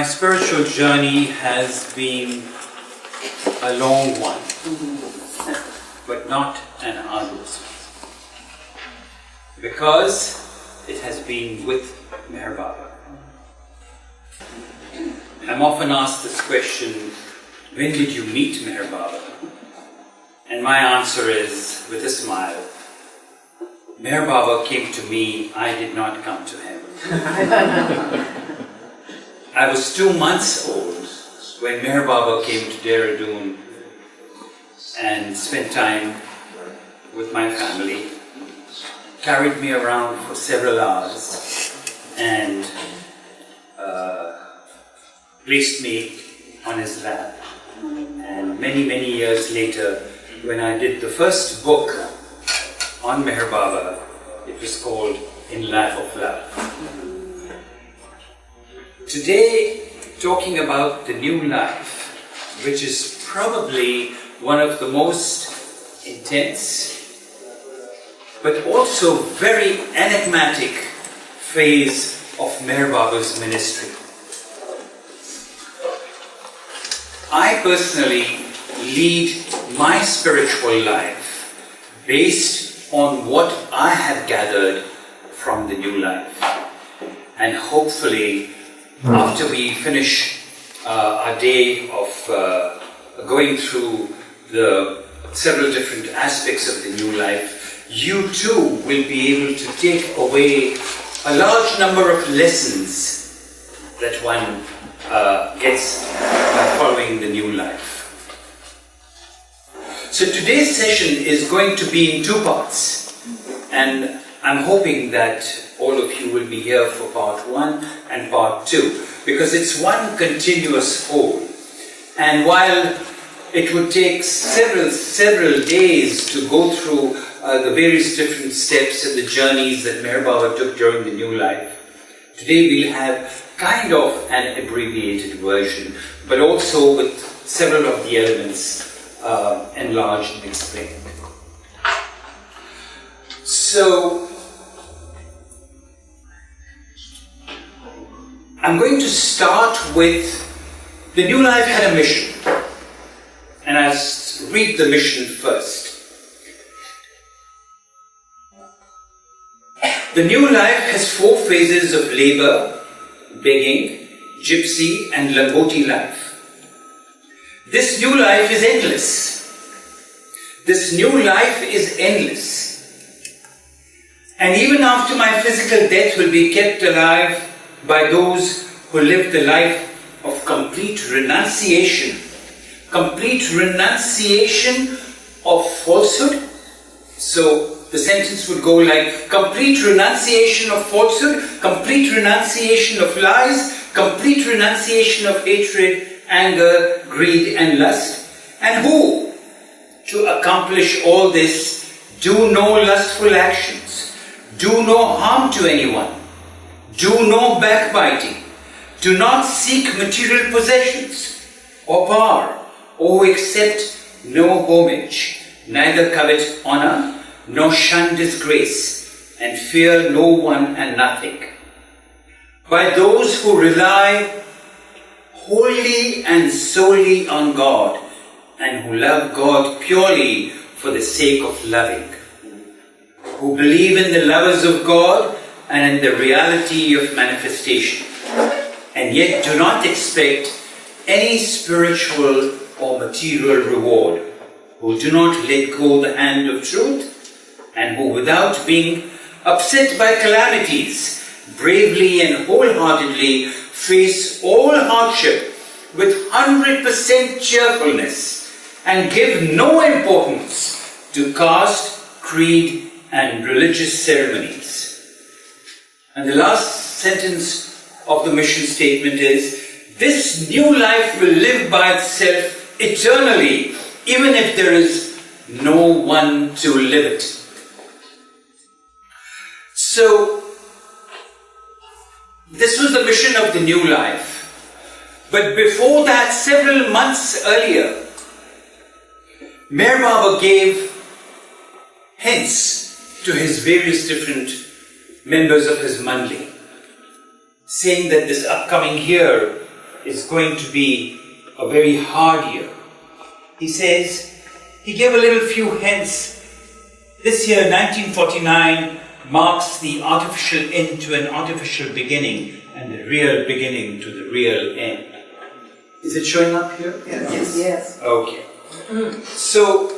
spiritual journey has been a long one, but not an arduous one, because it has been with Meher Baba. I'm often asked this question, when did you meet Meher Baba? And my answer is, with a smile, Meher Baba came to me, I did not come to him. I was 2 months old when Meher Baba came to Dehra Dun and spent time with my family, carried me around for several hours and placed me on his lap. And many, many years later, when I did the first book on Meher Baba, it was called In Life of Love. Today, talking about the new life, which is probably one of the most intense, but also very enigmatic phase of Meher Baba's ministry. I personally lead my spiritual life based on what I have gathered from the new life. And hopefully, after we finish our day of going through the several different aspects of the new life, you too will be able to take away a large number of lessons that one gets by following the new life. So today's session is going to be in 2 parts, and I'm hoping that all of you will be here for part 1 and part 2, because it's one continuous whole. And while it would take several days to go through the various different steps and the journeys that Meher Baba took during the new life, today we'll have kind of an abbreviated version, but also with several of the elements enlarged and explained. So, I'm going to start with the new life had a mission, and I'll read the mission first. The new life has 4 phases of labor, begging, gypsy and Langoti life. This new life is endless. This new life is endless. And even after my physical death will be kept alive by those who live the life of complete renunciation of falsehood. So the sentence would go like, complete renunciation of falsehood, complete renunciation of lies, complete renunciation of hatred, anger, greed and lust. And who, to accomplish all this, do no lustful actions, do no harm to anyone, do no backbiting, do not seek material possessions or power, or accept no homage, neither covet honor, nor shun disgrace, and fear no one and nothing. By those who rely wholly and solely on God, and who love God purely for the sake of loving, who believe in the lovers of God and in the reality of manifestation, and yet do not expect any spiritual or material reward, who do not let go the hand of truth, and who, without being upset by calamities, bravely and wholeheartedly face all hardship with 100% cheerfulness and give no importance to caste, creed and religious ceremonies. And the last sentence of the mission statement is, this new life will live by itself eternally, even if there is no one to live it. So, this was the mission of the new life. But before that, several months earlier, Meher Baba gave hints to his various different members of his mandali, saying that this upcoming year is going to be a very hard year. He says, he gave a little few hints. This year, 1949, marks the artificial end to an artificial beginning and the real beginning to the real end. Is it showing up here? Yes. Yes. Okay. So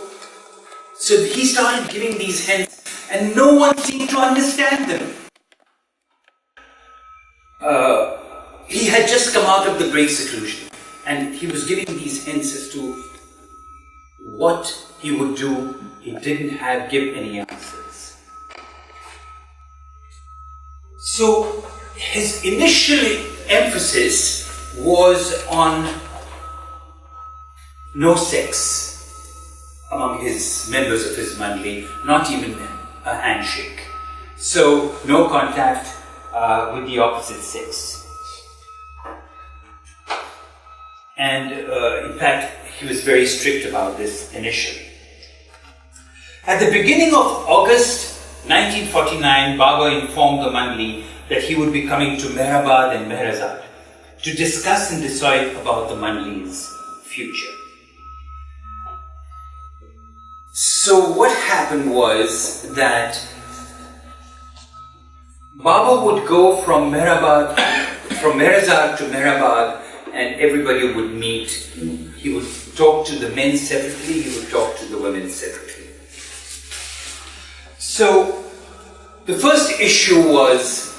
he started giving these hints and no one seemed to understand them. He had just come out of the Great Seclusion and he was giving these hints as to what he would do. He didn't give any answers. So his initial emphasis was on no sex among his members of his mandli, not even a handshake. So no contact with the opposite sex. And in fact, he was very strict about this initially. At the beginning of August 1949, Baba informed the mandli that he would be coming to Mehrabad and Mehrazad to discuss and decide about the mandli's future. So what happened was that Baba would go from Mehrabad, from Mehrazad to Mehrabad, and everybody would meet. He would talk to the men separately, he would talk to the women separately. So the first issue was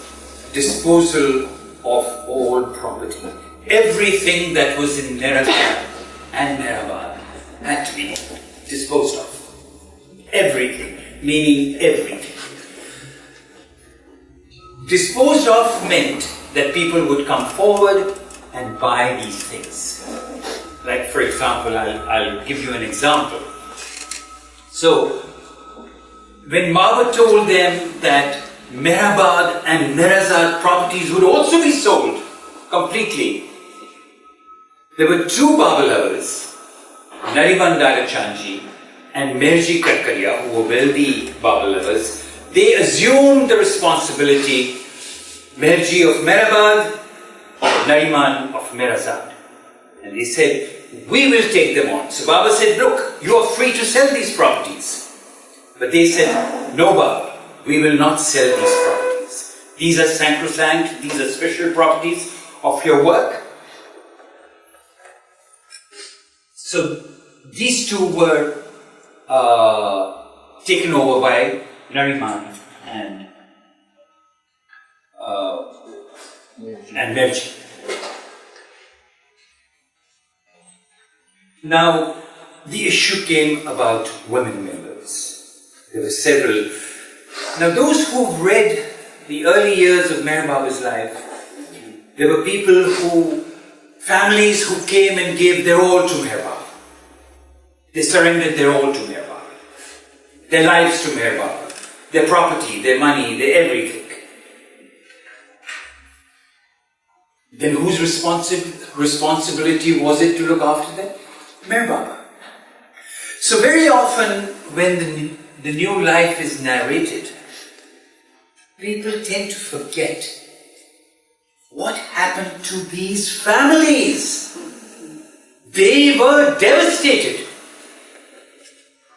disposal of all property. Everything that was in Mehrazad and Mehrabad had to be disposed of. Everything, meaning everything. Disposed of meant that people would come forward and buy these things. Like, for example, I'll give you an example. So, when Baba told them that Mehrabad and Mehrazad properties would also be sold completely, there were two Baba lovers, Nariman Dalachanji and Merji Karkaria, who were wealthy Baba lovers. They assumed the responsibility, Merji of Mehrabad, Nariman of Mehrazad. And they said, we will take them on. So Baba said, look, you are free to sell these properties. But they said, no Baba, we will not sell these properties. These are sacrosanct, these are special properties of your work. So these two were taken over by Nariman and Merji. Now, the issue came about women members. There were several. Now, those who've read the early years of Meher Baba's life, there were people families who came and gave their all to Meher Baba. They surrendered their all to Meher Baba. Their lives to Meher Baba. Their property, their money, their everything. Then whose responsibility was it to look after them? Meher Baba. So very often when the new life is narrated, people tend to forget what happened to these families. They were devastated.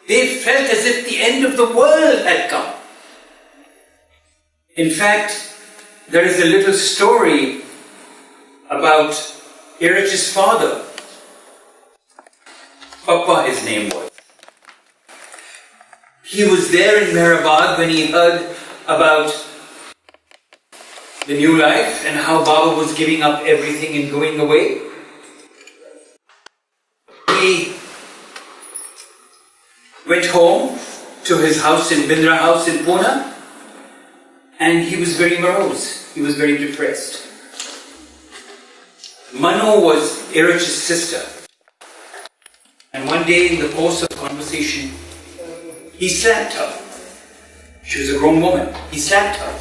They felt as if the end of the world had come. In fact, there is a little story about Irach's father. Papa, his name was. He was there in Mehrabad when he heard about the new life and how Baba was giving up everything and going away. He went home to his house in Bindra house in Pune, and he was very morose. He was very depressed. Manu was Irach's sister. And one day in the course of conversation, he slapped her. She was a grown woman. He slapped her.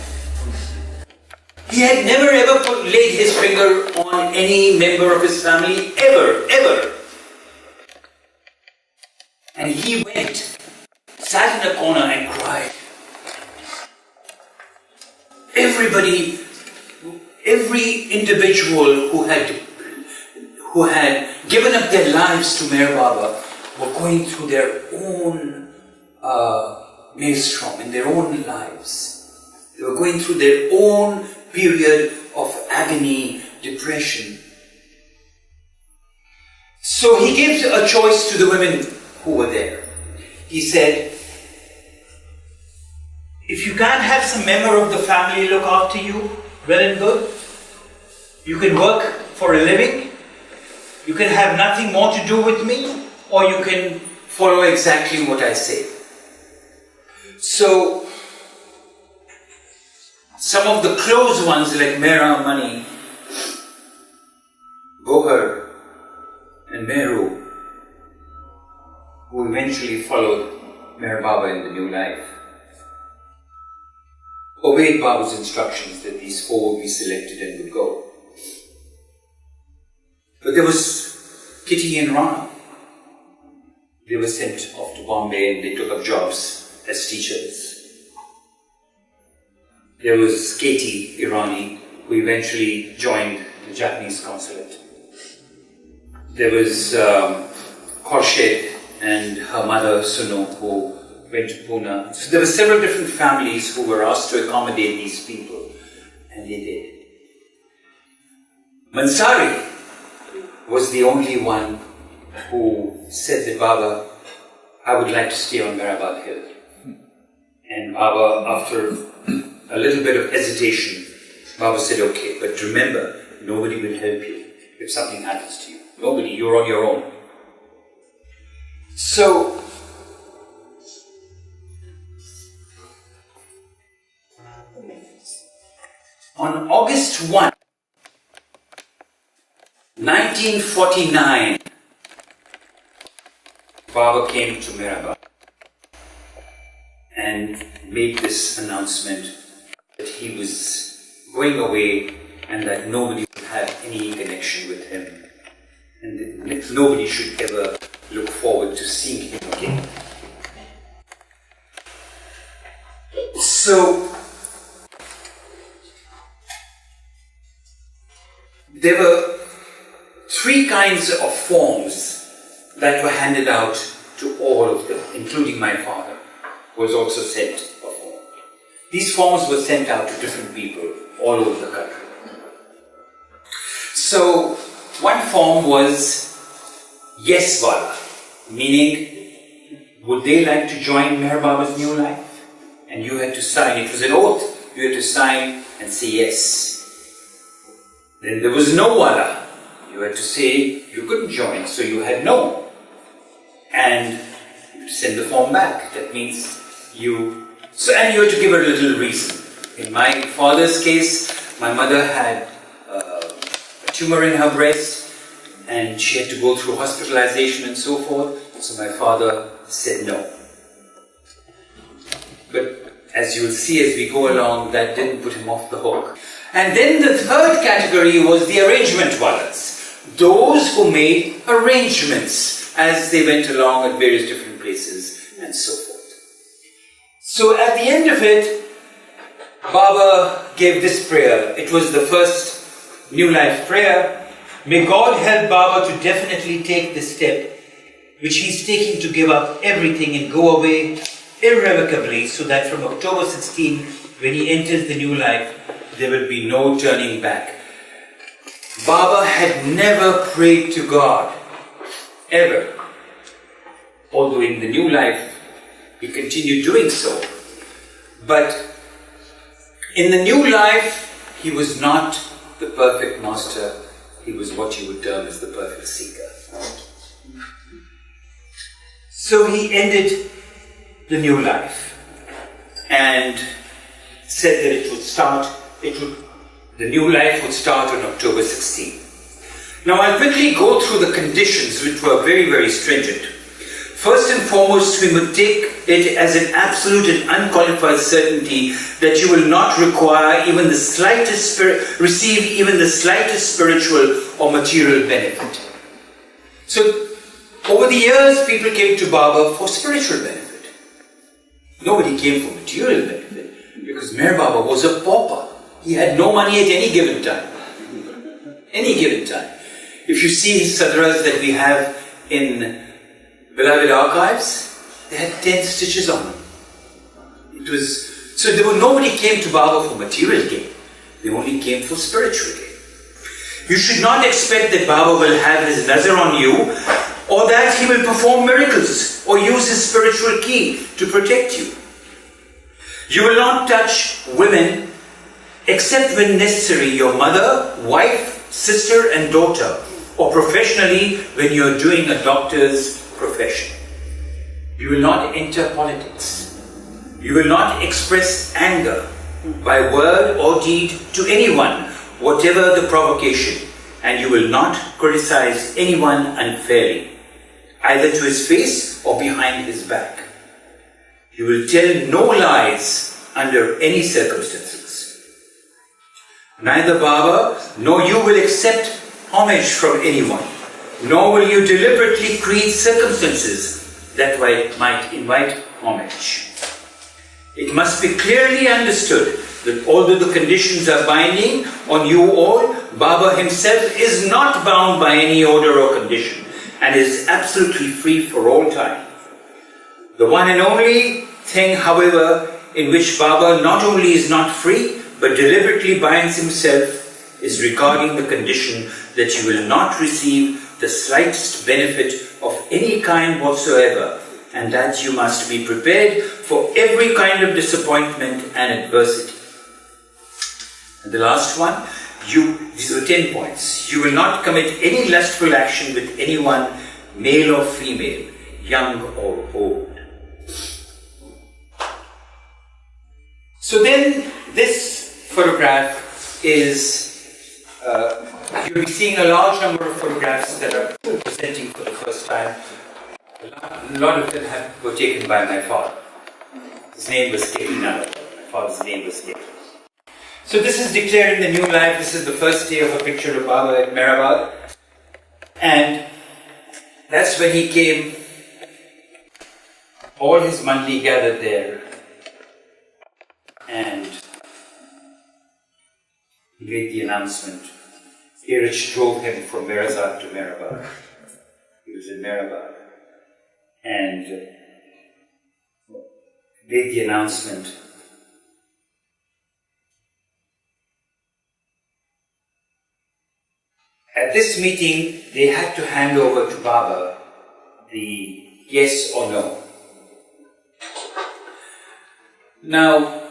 He had never ever laid his finger on any member of his family, ever. And he went, sat in a corner and cried. Every individual who had who had given up their lives to Meher Baba were going through their own maelstrom in their own lives. They were going through their own period of agony, depression. So he gave a choice to the women who were there. He said, if you can't have some member of the family look after you, well and good. You can work for a living. You can have nothing more to do with me, or you can follow exactly what I say. So, some of the close ones like Mera Mani, Gohar and Meru, who eventually followed Meher Baba in the new life, obeyed Baba's instructions that these four would be selected and would go. But there was Kitty and Rana. They were sent off to Bombay and they took up jobs as teachers. There was Keki, Irani, who eventually joined the Japanese consulate. There was Khorshid and her mother Sunu, who went to Pune. So there were several different families who were asked to accommodate these people, and they did. Mansari was the only one who said that Baba, I would like to stay on Mehrabad Hill. And Baba, after a little bit of hesitation, Baba said, okay, but remember, nobody will help you if something happens to you. Nobody, you're on your own. So, on August 1, 1949, Baba came to Mehrabad and made this announcement that he was going away and that nobody would have any connection with him and that nobody should ever look forward to seeing him again. So, there were three kinds of forms that were handed out to all of them, including my father, who was also sent a form. These forms were sent out to different people all over the country. So, one form was Yes Wala, meaning, would they like to join Meher Baba's new life? And you had to sign, it was an oath, you had to sign and say yes. Then there was No Wala. You had to say you couldn't join, so you had no. And you had to send the form back. That means and you had to give a little reason. In my father's case, my mother had a tumor in her breast and she had to go through hospitalization and so forth. So my father said no. But as you will see as we go along, that didn't put him off the hook. And then the third category was the arrangement wallets. Those who made arrangements as they went along at various different places and so forth. So at the end of it, Baba gave this prayer. It was the first New Life prayer. May God help Baba to definitely take this step, which he's taking to give up everything and go away irrevocably, so that from October 16, when he enters the new life, there will be no turning back. Baba had never prayed to God, ever. Although in the new life, he continued doing so. But in the new life, he was not the perfect master. He was what you would term as the perfect seeker. So he ended the new life and said that the new life would start on October 16. Now I'll quickly go through the conditions, which were very, very stringent. First and foremost, we would take it as an absolute and unqualified certainty that you will not require even the slightest receive even the slightest spiritual or material benefit. So, over the years, people came to Baba for spiritual benefit. Nobody came for material benefit, because Meher Baba was a pauper. He had no money at any given time. Any given time. If you see his sadras that we have in beloved archives, they had 10 stitches on them. It was, so nobody came to Baba for material gain. They only came for spiritual gain. You should not expect that Baba will have his nazar on you, or that he will perform miracles, or use his spiritual key to protect you. You will not touch women except when necessary, your mother, wife, sister and daughter, or professionally when you are doing a doctor's profession. You will not enter politics. You will not express anger by word or deed to anyone, whatever the provocation, and you will not criticize anyone unfairly, either to his face or behind his back. You will tell no lies under any circumstances. Neither Baba nor you will accept homage from anyone, nor will you deliberately create circumstances that might invite homage. It must be clearly understood that although the conditions are binding on you all, Baba himself is not bound by any order or condition and is absolutely free for all time. The one and only thing, however, in which Baba not only is not free, but deliberately binds himself is regarding the condition that you will not receive the slightest benefit of any kind whatsoever, and that you must be prepared for every kind of disappointment and adversity. And the last one, these are 10 points. You will not commit any lustful action with anyone, male or female, young or old. So then, this photograph is, you'll be seeing a large number of photographs that are presenting for the first time. A lot of them were taken by my father. His name was Keki. My father's name was Keki. So this is declaring the new life. This is the first day of a picture of Baba at Mehrabad. And that's when he came. All his mandi gathered there. And he made the announcement. Irich drove him from Merazad to Mehrabad. He was in Mehrabad. And made the announcement. At this meeting, they had to hand over to Baba the yes or no. Now,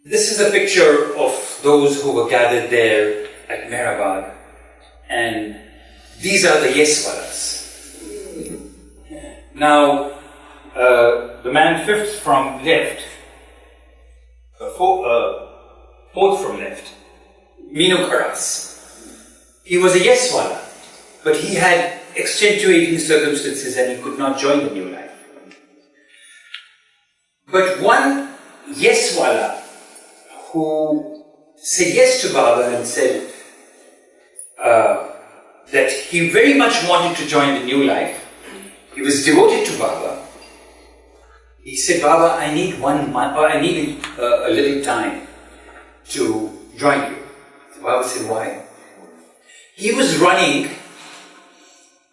this is a picture of those who were gathered there at Mehrabad, and these are the yes-walas. Now, the man fifth from left, fourth from left, Minu Karas. He was a yes-wala, but he had extenuating circumstances and he could not join the new life. But one yes-wala who said yes to Baba and said that he very much wanted to join the new life. He was devoted to Baba. He said, Baba, I need 1 month, or I need a little time to join you. So Baba said, why? He was running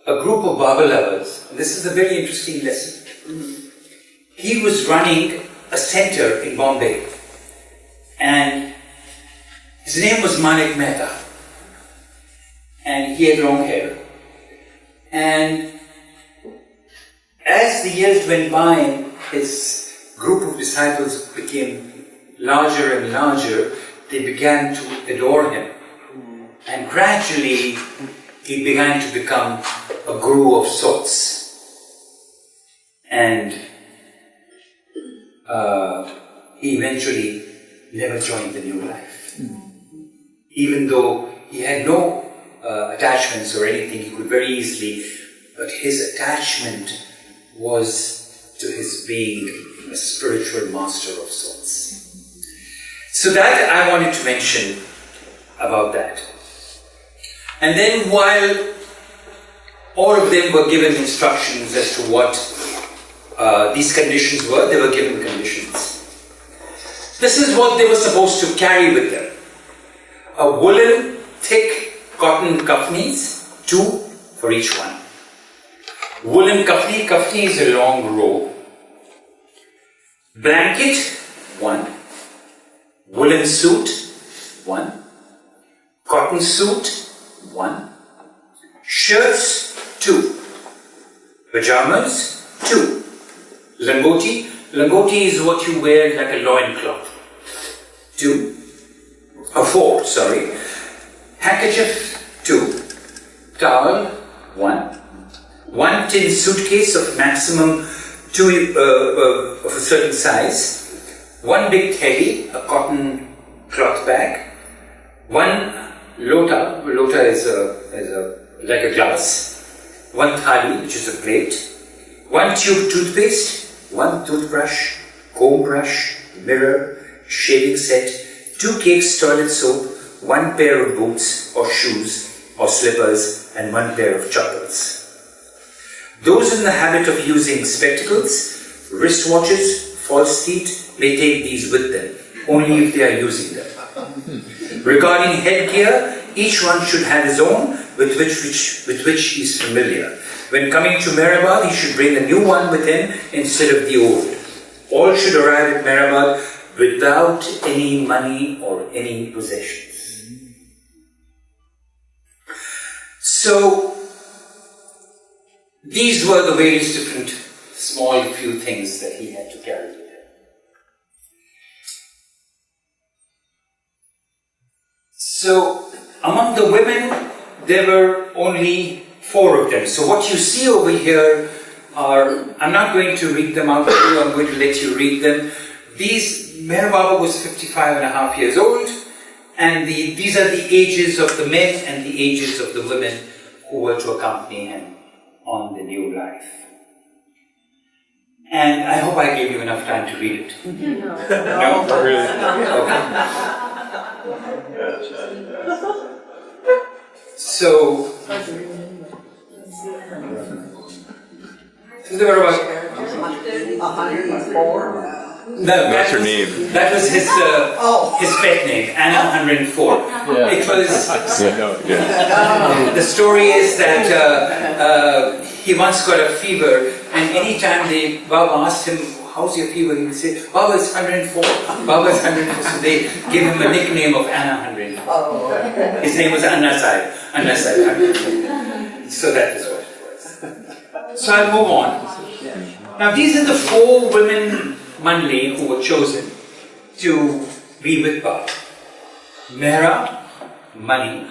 a group of Baba lovers. And this is a very interesting lesson. He was running a center in Bombay. And his name was Manik Mehta. And he had long hair. And as the years went by, his group of disciples became larger and larger. They began to adore him. And gradually, he began to become a guru of sorts. And he eventually never joined the new life. Even though he had no attachments or anything, he could very easily, but his attachment was to his being a spiritual master of sorts. So that I wanted to mention about that. And then while all of them were given instructions as to what these conditions were, they were given conditions. This is what they were supposed to carry with them. A woolen thick cotton kafnis, 2 for each one. Woolen kafni, kafni is a long robe. Blanket, 1. Woolen suit, 1. Cotton suit, 1. Shirts, 2. Pajamas, 2. Langoti, langoti is what you wear like a loincloth. 4, sorry. Handkerchief, 2. Towel, 1. 1 tin suitcase of maximum 2 of a certain size. 1 big teddy, a cotton cloth bag. 1 lota, lota is like a glass. 1 thali, which is a plate. 1 tube toothpaste. 1 toothbrush, comb brush, mirror, shaving set. 2 cakes toilet soap. 1 pair of boots or shoes or slippers, and 1 pair of chappals. Those in the habit of using spectacles, wristwatches, false teeth may take these with them, only if they are using them. Regarding headgear, each one should have his own with which he is familiar. When coming to Mehrabad, he should bring a new one with him instead of the old. All should arrive at Mehrabad without any money or any possessions. So, these were the various different small few things that he had to carry with him. So, among the women, there were only 4 of them. So what you see over here are, I'm not going to read them out to you, I'm going to let you read them. Meher Baba was 55 and a half years old, and these are the ages of the men and the ages of the women who were to accompany him on the new life. And I hope I gave you enough time to read it. No? Not really. Okay. So there were about 104. No, that's her name. That was his pet name, Anna 104. Yeah. It was. The story is that he once got a fever, and anytime Baba asked him, "How's your fever?" he would say, "Baba is 104. Baba is 104." So they gave him a nickname of Anna 104. His name was Anna Sahib. Anna Sahib 104. So that is what it was. So I'll move on. Now these are the 4 women Manli who were chosen to be with Baba. Mehra, Mani,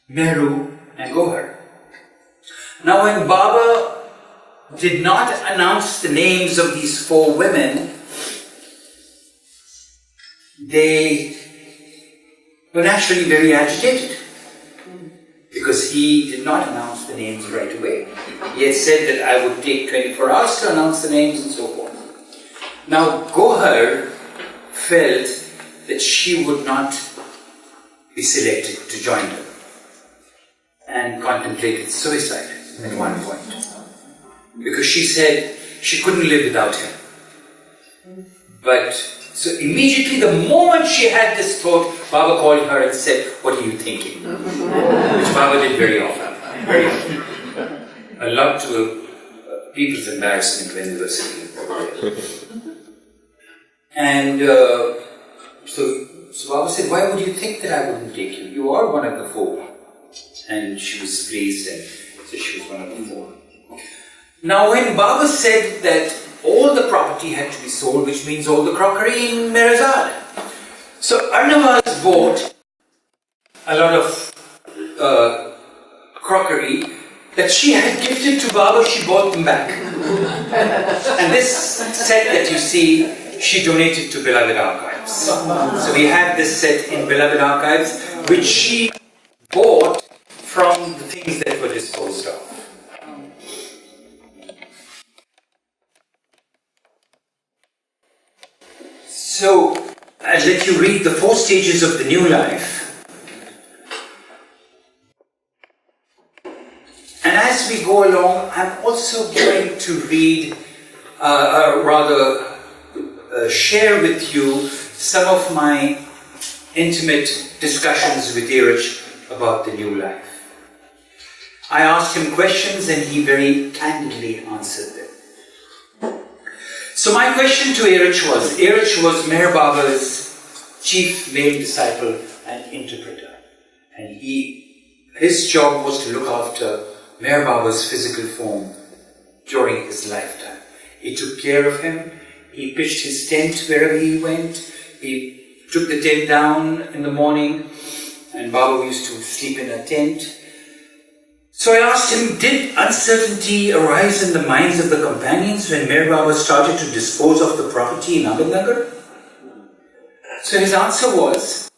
Mehru and Gohar. Now when Baba did not announce the names of these 4 women, they were naturally very agitated because he did not announce the names right away. He had said that I would take 24 hours to announce the names and so forth. Now Gohar felt that she would not be selected to join them and contemplated suicide at one point because she said she couldn't live without him. But so immediately the moment she had this thought, Baba called her and said, "What are you thinking?" Which Baba did very often. Very often. A lot to people's embarrassment when they were sitting over there. And so Baba said, "Why would you think that I wouldn't take you? You are one of the 4. And she was pleased and so she was one of the 4. Now when Baba said that all the property had to be sold, which means all the crockery in Merazad. So Arnavaz bought a lot of crockery that she had gifted to Baba, she bought them back. And this set that you see, she donated to Beloved Archives. So we have this set in Beloved Archives, which she bought from the things that were disposed of. So, I'll let you read the 4 stages of the new life. And as we go along, I'm also going to read, share with you some of my intimate discussions with Erich about the new life. I asked him questions and he very candidly answered them. So my question to Erich was Meher Baba's chief male disciple and interpreter. And his job was to look after Meher Baba's physical form during his lifetime. He took care of him. He pitched his tent wherever he went. He took the tent down in the morning, and Baba used to sleep in a tent. So I asked him, did uncertainty arise in the minds of the companions when Meher Baba started to dispose of the property in Ahmednagar? So his answer was,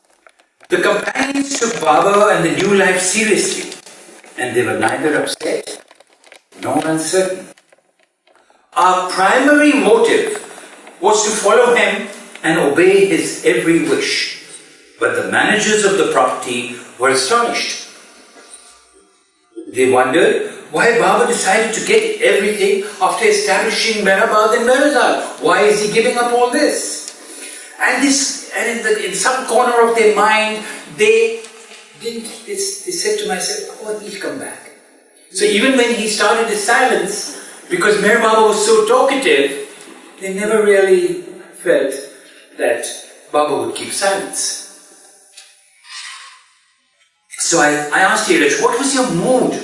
the companions took Baba and the new life seriously, and they were neither upset nor uncertain. Our primary motive was to follow him and obey his every wish. But the managers of the property were astonished. They wondered why Baba decided to get everything after establishing Mehrabad and Merzad. Why is he giving up all this? And in some corner of their mind, they said to myself, oh, he'll come back. So even when he started his silence, because Meher Baba was so talkative, they never really felt that Baba would keep silence. So I asked Erich, what was your mood?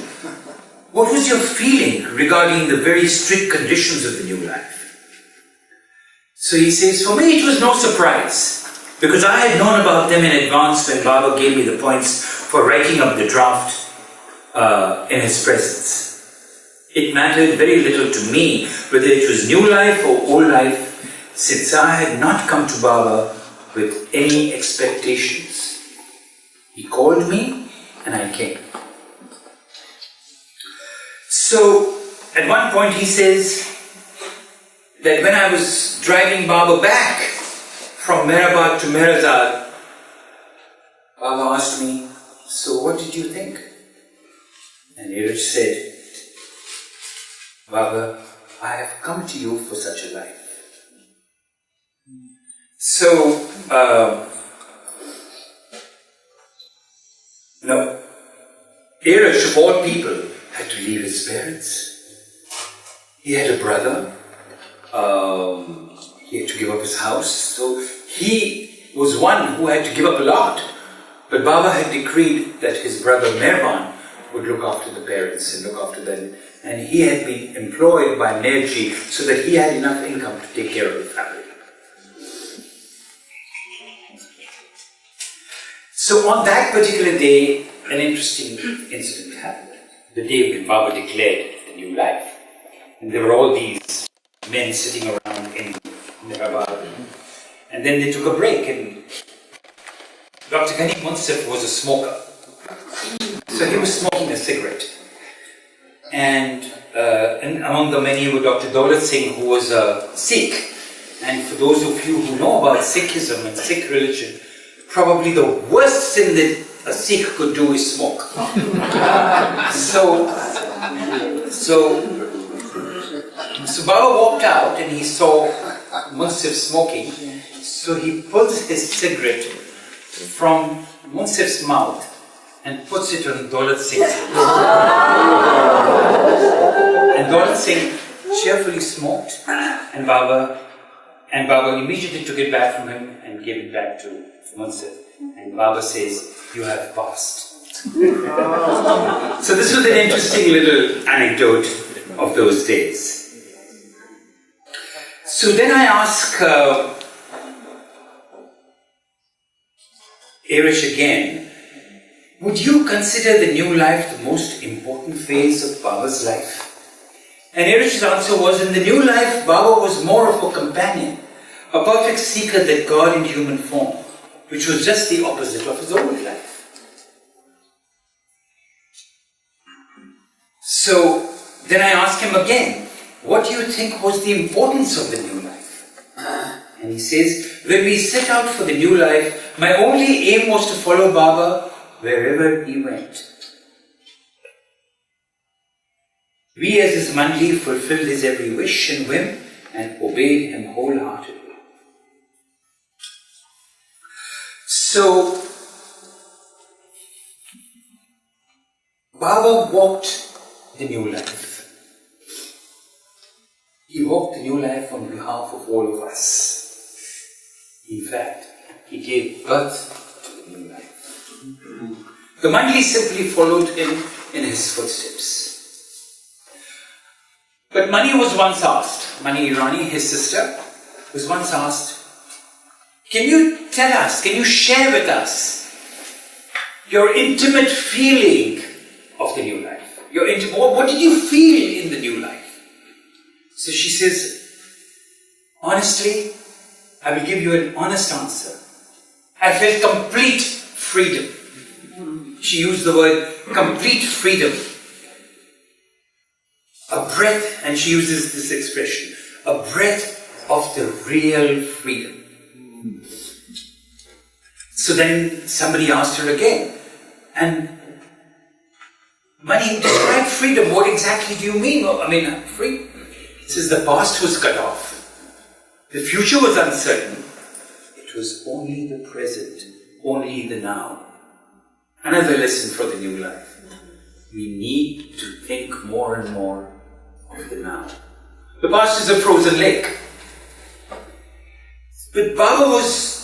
What was your feeling regarding the very strict conditions of the new life? So he says, for me it was no surprise, because I had known about them in advance when Baba gave me the points for writing up the draft in his presence. It mattered very little to me whether it was new life or old life, since I had not come to Baba with any expectations. He called me and I came. So at one point he says that when I was driving Baba back from Mehrabad to Meherzad, Baba asked me, so what did you think? And Erich said, Baba, I have come to you for such a life. So, Erich, of all people, had to leave his parents. He had a brother. He had to give up his house. So he was one who had to give up a lot. But Baba had decreed that his brother Meherban would look after the parents and look after them. And he had been employed by Meherji so that he had enough income to take care of the family. So on that particular day, an interesting incident happened. The day when Baba declared the new life. And there were all these men sitting around in Mehrabad. And then they took a break, and Dr. Ghani Munsif was a smoker. So he was smoking a cigarette. And among the many were Dr. Daulat Singh, who was a Sikh. And for those of you who know about Sikhism and Sikh religion, probably the worst sin that a Sikh could do is smoke. So Baba walked out and he saw Munsif smoking. So he pulls his cigarette from Munsif's mouth and puts it on Daulat Singh's lips. And Daulat Singh cheerfully smoked, and Baba immediately took it back from him and gave it back to Munsif. And Baba says, you have passed. So this was an interesting little anecdote of those days. So then I ask Erich again, would you consider the new life the most important phase of Baba's life? And Erich's answer was, in the new life, Baba was more of a companion, a perfect seeker that God in human form, which was just the opposite of his old life. So then I asked him again, what do you think was the importance of the new life? And he says, when we set out for the new life, my only aim was to follow Baba wherever he went. We as his mandli fulfilled his every wish and whim and obeyed him wholeheartedly. So, Baba walked the new life. He walked the new life on behalf of all of us. In fact, he gave birth to the new life. The Mandli simply followed him in his footsteps. But Mani was once asked, Mani Irani, his sister, was once asked, can you tell us, can you share with us your intimate feeling of the new life? What did you feel in the new life? So she says, honestly, I will give you an honest answer. I felt complete freedom. She used the word complete freedom. A breath, and she uses this expression, a breath of the real freedom. So then somebody asked her again, and Mani, describe freedom. What exactly do you mean? Free. It says the past was cut off. The future was uncertain. It was only the present, only the now. Another lesson for the new life. We need to think more and more of the now. The past is a frozen lake. But Baba was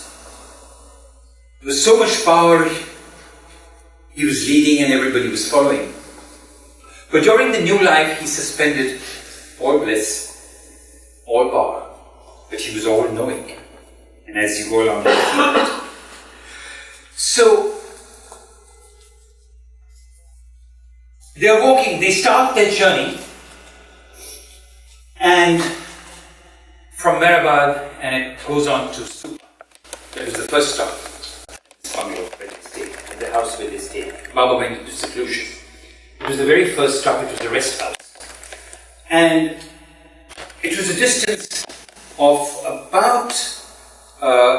so much power, he was leading and everybody was following. But during the new life, he suspended all bliss, all power, but he was all knowing. And as you go along, you feel it. So, they are walking, they start their journey, and from Mehrabad, and it goes on to Supa. That was the first stop. Bungalow where they stayed, in the house where they stayed. Baba went into seclusion. It was the very first stop, it was the rest house. And it was a distance of about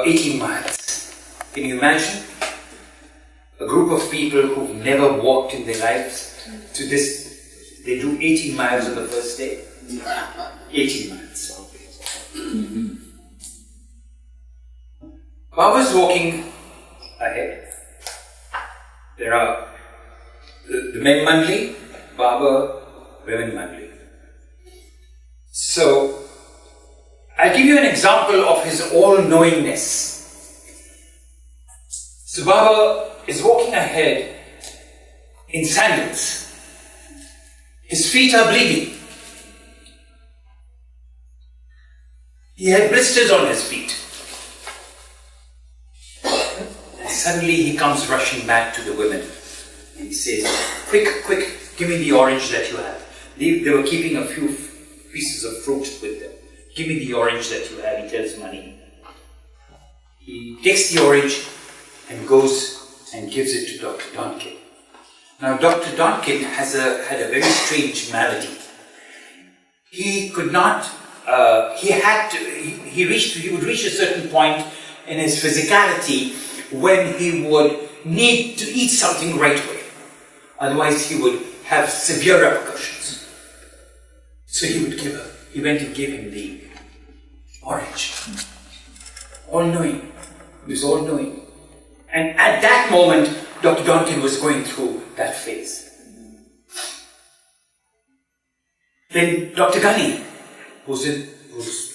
18 miles. Can you imagine? A group of people who've never walked in their lives to this, they do 18 miles on the first day. 18 miles. Baba's walking ahead. There are the men Mandli, Baba, women Mandli. So, I'll give you an example of his all-knowingness. So Baba is walking ahead in sandals. His feet are bleeding. He had blisters on his feet. And suddenly he comes rushing back to the women. And he says, quick, give me the orange that you have. They were keeping a few pieces of fruit with them. Give me the orange that you have, he tells Mani. He takes the orange and goes and gives it to Dr. Donkin. Now Dr. Donkin had a very strange malady. He could not, he would reach a certain point in his physicality when he would need to eat something right away. Otherwise he would have severe repercussions. So he went and gave him the orange. All-knowing. He was all-knowing. And at that moment, Dr. Donkin was going through that phase. Then Dr. Ghani, who's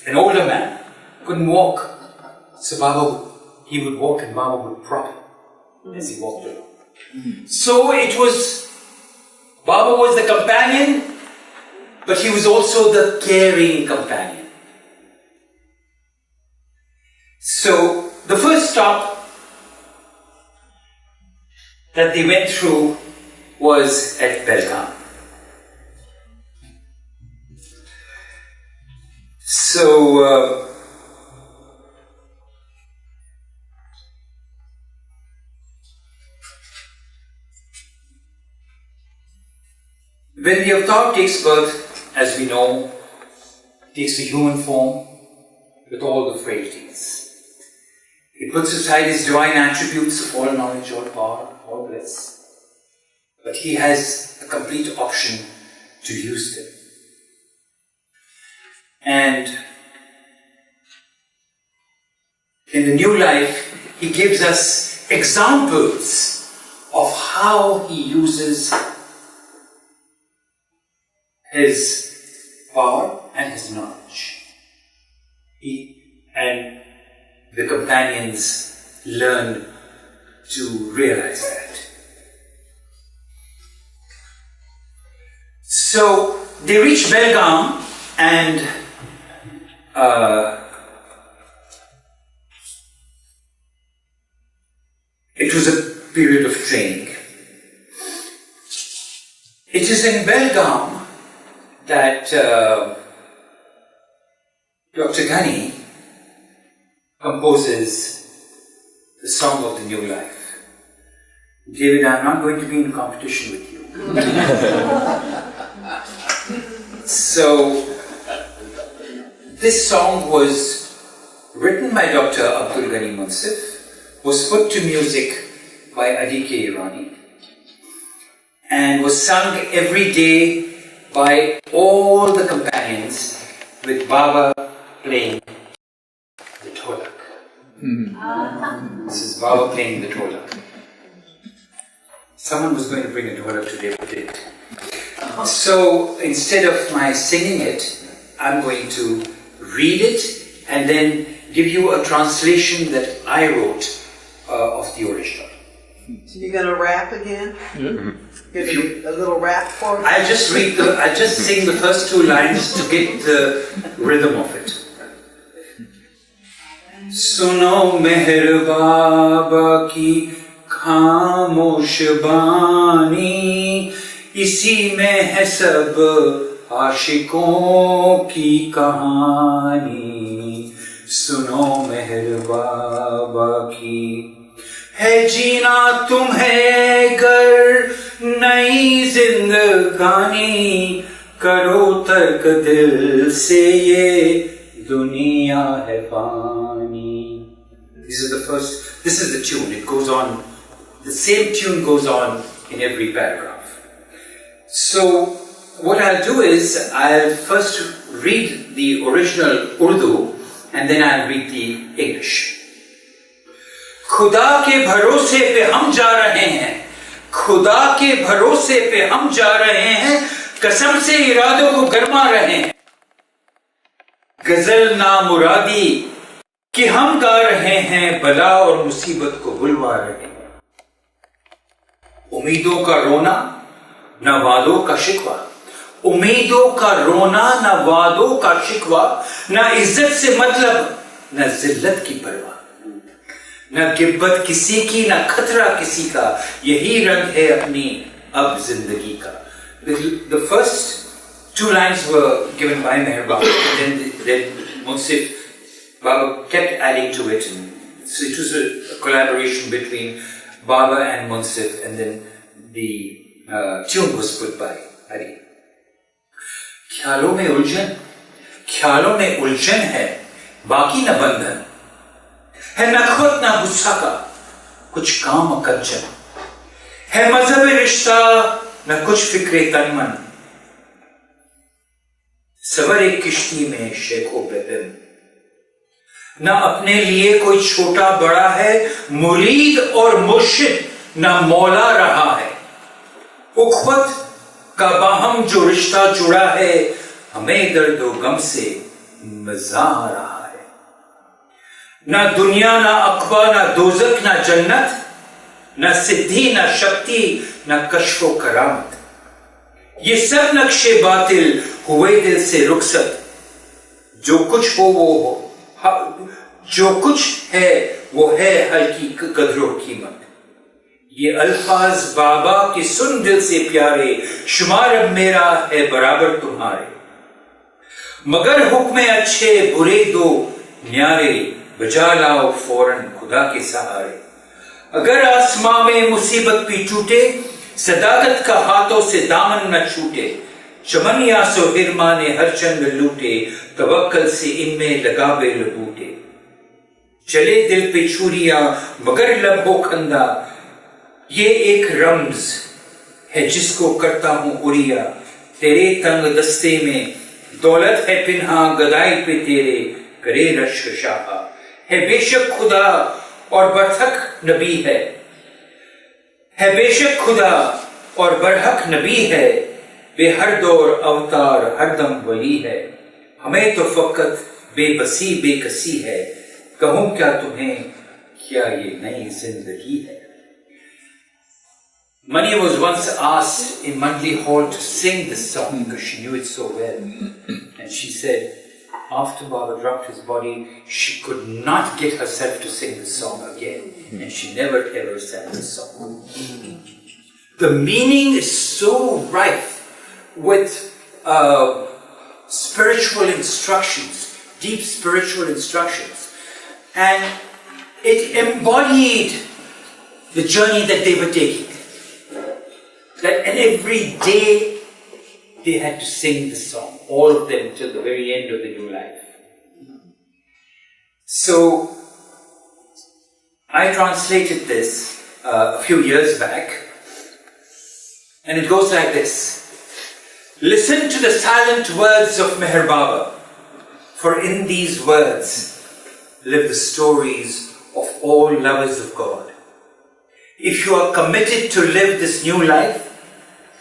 an older man, couldn't walk. So Baba, he would walk and Baba would prop him as he walked along. So it was, Baba was the companion, but he was also the caring companion. So the first stop that they went through was at Belgaum. So when the avatar takes birth, as we know, takes a human form with all the frailties. He puts aside his divine attributes of all knowledge, all power, all bliss. But he has a complete option to use them. And In the new life, he gives us examples of how he uses his power and his knowledge. And the companions learn to realize that. So they reach Belgaum, and it was a period of training. It is in Belgaum that Dr. Ghani composes the song of the new life. David, I'm not going to be in competition with you. So, this song was written by Dr. Abdul Ghani Munsif, was put to music by Adi K. Irani, and was sung every day by all the companions with Baba playing the tholak. This is Baba playing the tholak. Someone was going to bring a tholak today, but didn't. So instead of my singing it, I'm going to read it and then give you a translation that I wrote of the original. So you're going to rap again? Mm-hmm. Give me a little rap for me? I'll just sing the first two lines to get the rhythm of it. Suno meher baba ki खामोश बानी, इसी में है सब आशिकों की कहानी। सुनो मेहर बाबा की है जीना तुम्हें गर नई जिंदगानी, करो तर्क दिल से ये दुनिया है Fani. This is the tune. It goes on. The same tune goes on in every paragraph. So what I'll do is I'll first read the original Urdu and then I'll read the English. खुदा के भरोसे पे हम जा रहे हैं, खुदा के भरोसे पे हम जा रहे हैं, कसम से इरादों को गरमा रहे हैं। गजल नामुरादी कि हम गा रहे हैं, बला और मुसीबत को बुलवा रहे हैं। उम्मीदों का रोना न वादों का शिकवा, उम्मीदों का रोना न वादों का शिकवा, न इज्जत से मतलब न जिल्लत की परवाह, न गिब्बत किसी की न खतरा किसी का, यही रंग है अपनी अब जिंदगी का। The first two lines were given by Meher Baba, and then Munsif Baba kept adding to it, and so it was a collaboration between Baba and Munsif, and then the tune was put by Hari. ख्यालों में उलझन है, बाकी न बंधन है, न खुद न गुस्सा का कुछ काम कंचन है, मजहब रिश्ता न कुछ फिक्रे तनमन, सबर एक किश्ती में शेखो बेदन, न अपने लिए कोई छोटा बड़ा है, मुरीद और मुर्शिद न मौला रहा है, उखवत का बाहम जो रिश्ता जुड़ा है, हमें दर्द और गम से मजा आ रहा है। न दुनिया न अकबा न दोजक न जन्नत, न सिद्धि न शक्ति न कश्फो करामत, ये सब नक्शे बातिल हुए दिल से रुखसत, जो कुछ हो वो हो, जो कुछ है वो है हल्की कदरो कीमत। ये अल्फाज बाबा के सुन दिल से प्यारे, शुमार अब मेरा है बराबर तुम्हारे, मगर हुक्मे अच्छे बुरे दो न्यारे, बजा लाओ फौरन खुदा के सहारे। अगर आसमां में मुसीबत भी टूटे, सदाकत का हाथों से दामन न छूटे, चमनिया सो हिरमा ने हर चंद लूटे, तवक्कल से इनमें लगावे लबूटे। चले दिल पे छुरिया मगर लबो खंदा, ये एक रम्ज है जिसको करता हूं उरिया, तेरे तंग दस्ते में दौलत है पिन्हा, गदाई पे तेरे करे रश्क शाहा, है बेशक खुदा और बरहक नबी है बेशक खुदा और बरहक नबी है, वे हर दौर अवतार हरदम वली है, हमें तो फकत बेबसी बेकसी है, कहूं क्या तुम्हें क्या ये नई जिंदगी है. Mani was once asked in Mandli Hall to sing this song because she knew it so well. And she said, after Baba dropped his body, she could not get herself to sing the song again. And she never ever sang the song. The meaning is so rife with spiritual instructions, deep spiritual instructions. And it embodied the journey that they were taking. And every day they had to sing the song, all of them till the very end of the new life. So I translated this a few years back, and it goes like this. Listen to the silent words of Meher Baba, for in these words live the stories of all lovers of God. If you are committed to live this new life,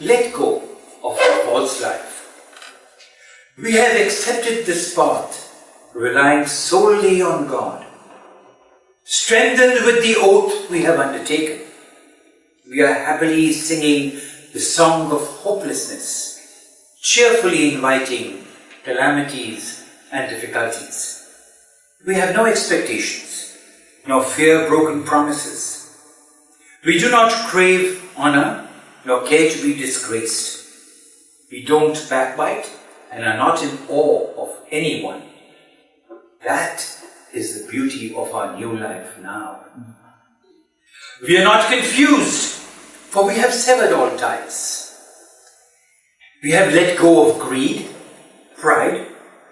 let go of the false life. We have accepted this path, relying solely on God. Strengthened with the oath we have undertaken, we are happily singing the song of hopelessness, cheerfully inviting calamities and difficulties. We have no expectations, nor fear broken promises. We do not crave honor, nor care to be disgraced. We don't backbite and are not in awe of anyone. That is the beauty of our new life now. We are not confused, for we have severed all ties. We have let go of greed, pride,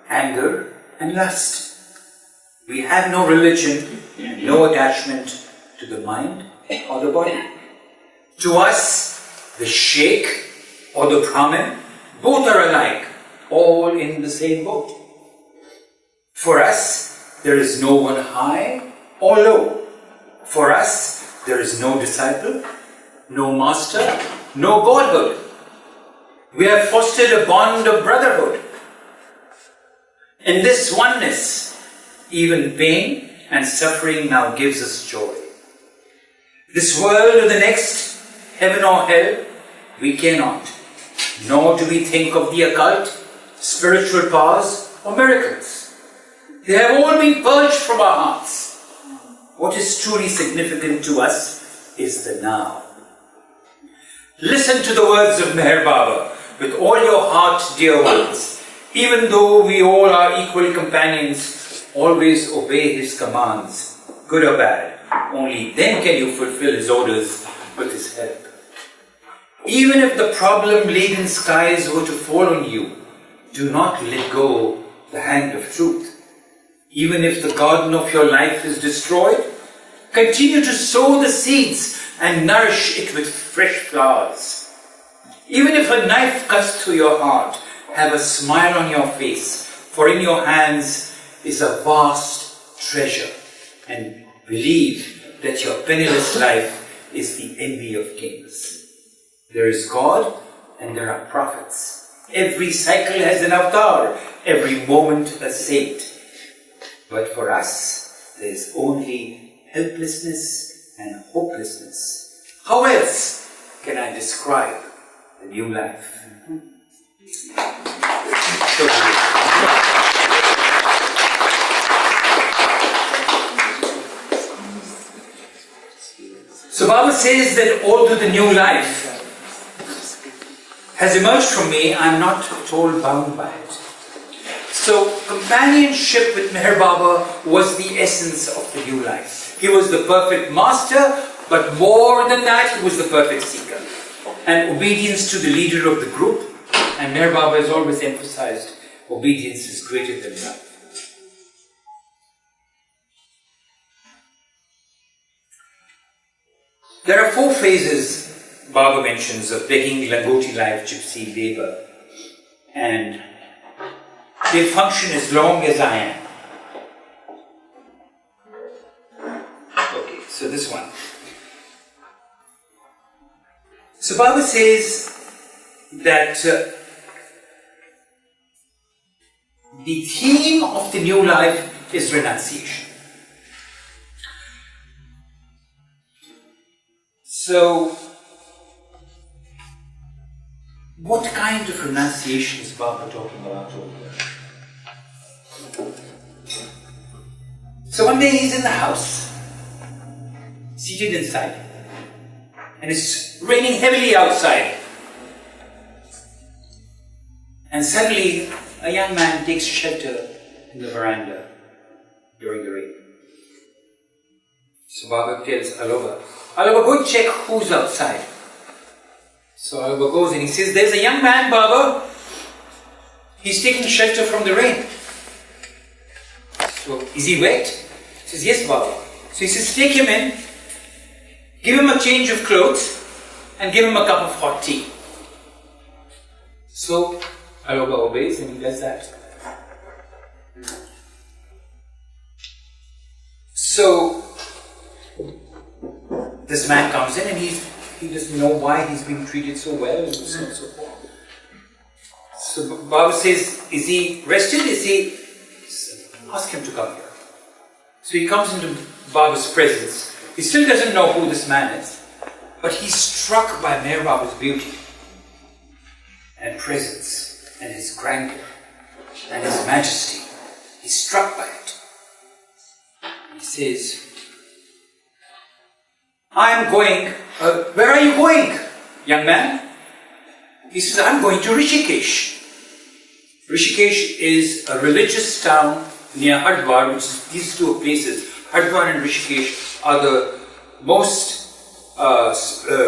anger, and lust. We have no religion and no attachment to the mind or the body. To us, the Sheikh or the Brahmin, both are alike, all in the same boat. For us, there is no one high or low. For us, there is no disciple, no master, no godhood. We have fostered a bond of brotherhood. In this oneness, even pain and suffering now gives us joy. This world or the next, heaven or hell, we cannot, nor do we think of the occult, spiritual powers or miracles. They have all been purged from our hearts. What is truly significant to us is the now. Listen to the words of Meher Baba with all your heart, dear ones. Even though we all are equal companions, always obey his commands, good or bad. Only then can you fulfill his orders with his help. Even if the problem-laden skies were to fall on you, do not let go the hand of truth. Even if the garden of your life is destroyed, continue to sow the seeds and nourish it with fresh flowers. Even if a knife cuts through your heart, have a smile on your face, for in your hands is a vast treasure, and believe that your penniless life is the envy of kings. There is God and there are prophets. Every cycle has an avatar, every moment a saint. But for us, there is only helplessness and hopelessness. How else can I describe the new life? So Baba says that although the new life has emerged from me, I am not at all bound by it. So companionship with Meher Baba was the essence of the new life. He was the perfect master, but more than that, he was the perfect seeker. And obedience to the leader of the group, and Meher Baba has always emphasized, obedience is greater than love. There are 4 phases Baba mentions of begging, Langoti life, gypsy, labor, and they function as long as I am. So this one. So Baba says that the theme of the new life is renunciation. So, what kind of renunciation is Baba talking about over here? So one day he's in the house, seated inside, and it's raining heavily outside. And suddenly, a young man takes shelter in the veranda during the rain. So Baba tells Aloba, go check who's outside. So Aloba goes and he says, there's a young man, Baba. He's taking shelter from the rain. So, is he wet? He says, yes, Baba. So he says, take him in, give him a change of clothes, and give him a cup of hot tea. So Aloba obeys and he does that. So this man comes in and he doesn't know why he's being treated so well and so on and so forth. So Baba says, is he rested? Ask him to come here. So he comes into Baba's presence. He still doesn't know who this man is, but he's struck by Meher Baba's beauty and presence and his grandeur and his majesty. He's struck by it. He says, I am going, where are you going, young man? He says, I'm going to Rishikesh. Rishikesh is a religious town near Haridwar, which is these two places. Haridwar and Rishikesh are the most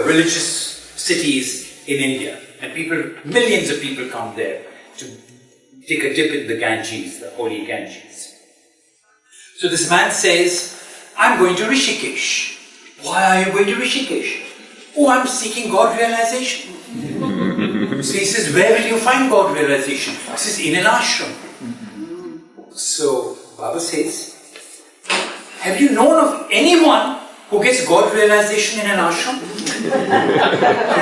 religious cities in India. And millions of people come there to take a dip in the Ganges, the holy Ganges. So this man says, I'm going to Rishikesh. Why are you going to Rishikesh? Oh, I'm seeking God realization. So he says, where will you find God realization? He says, in an ashram. So Baba says, have you known of anyone who gets God realization in an ashram? He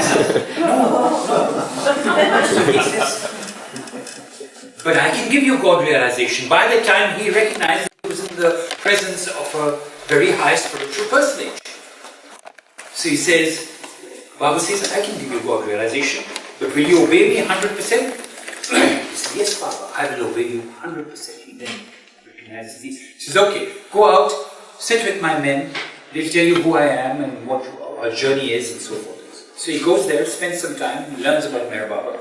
says, no. So he says, but I can give you God realization. By the time he recognized he was in the presence of a very high spiritual personage. So he says, Baba says, I can give you God realization, but will you obey me 100%? He says, yes, Baba, I will obey you 100%. He then recognizes these. He says, okay, go out, sit with my men, they'll tell you who I am and what our journey is and so forth. So he goes there, spends some time, he learns about Meher Baba,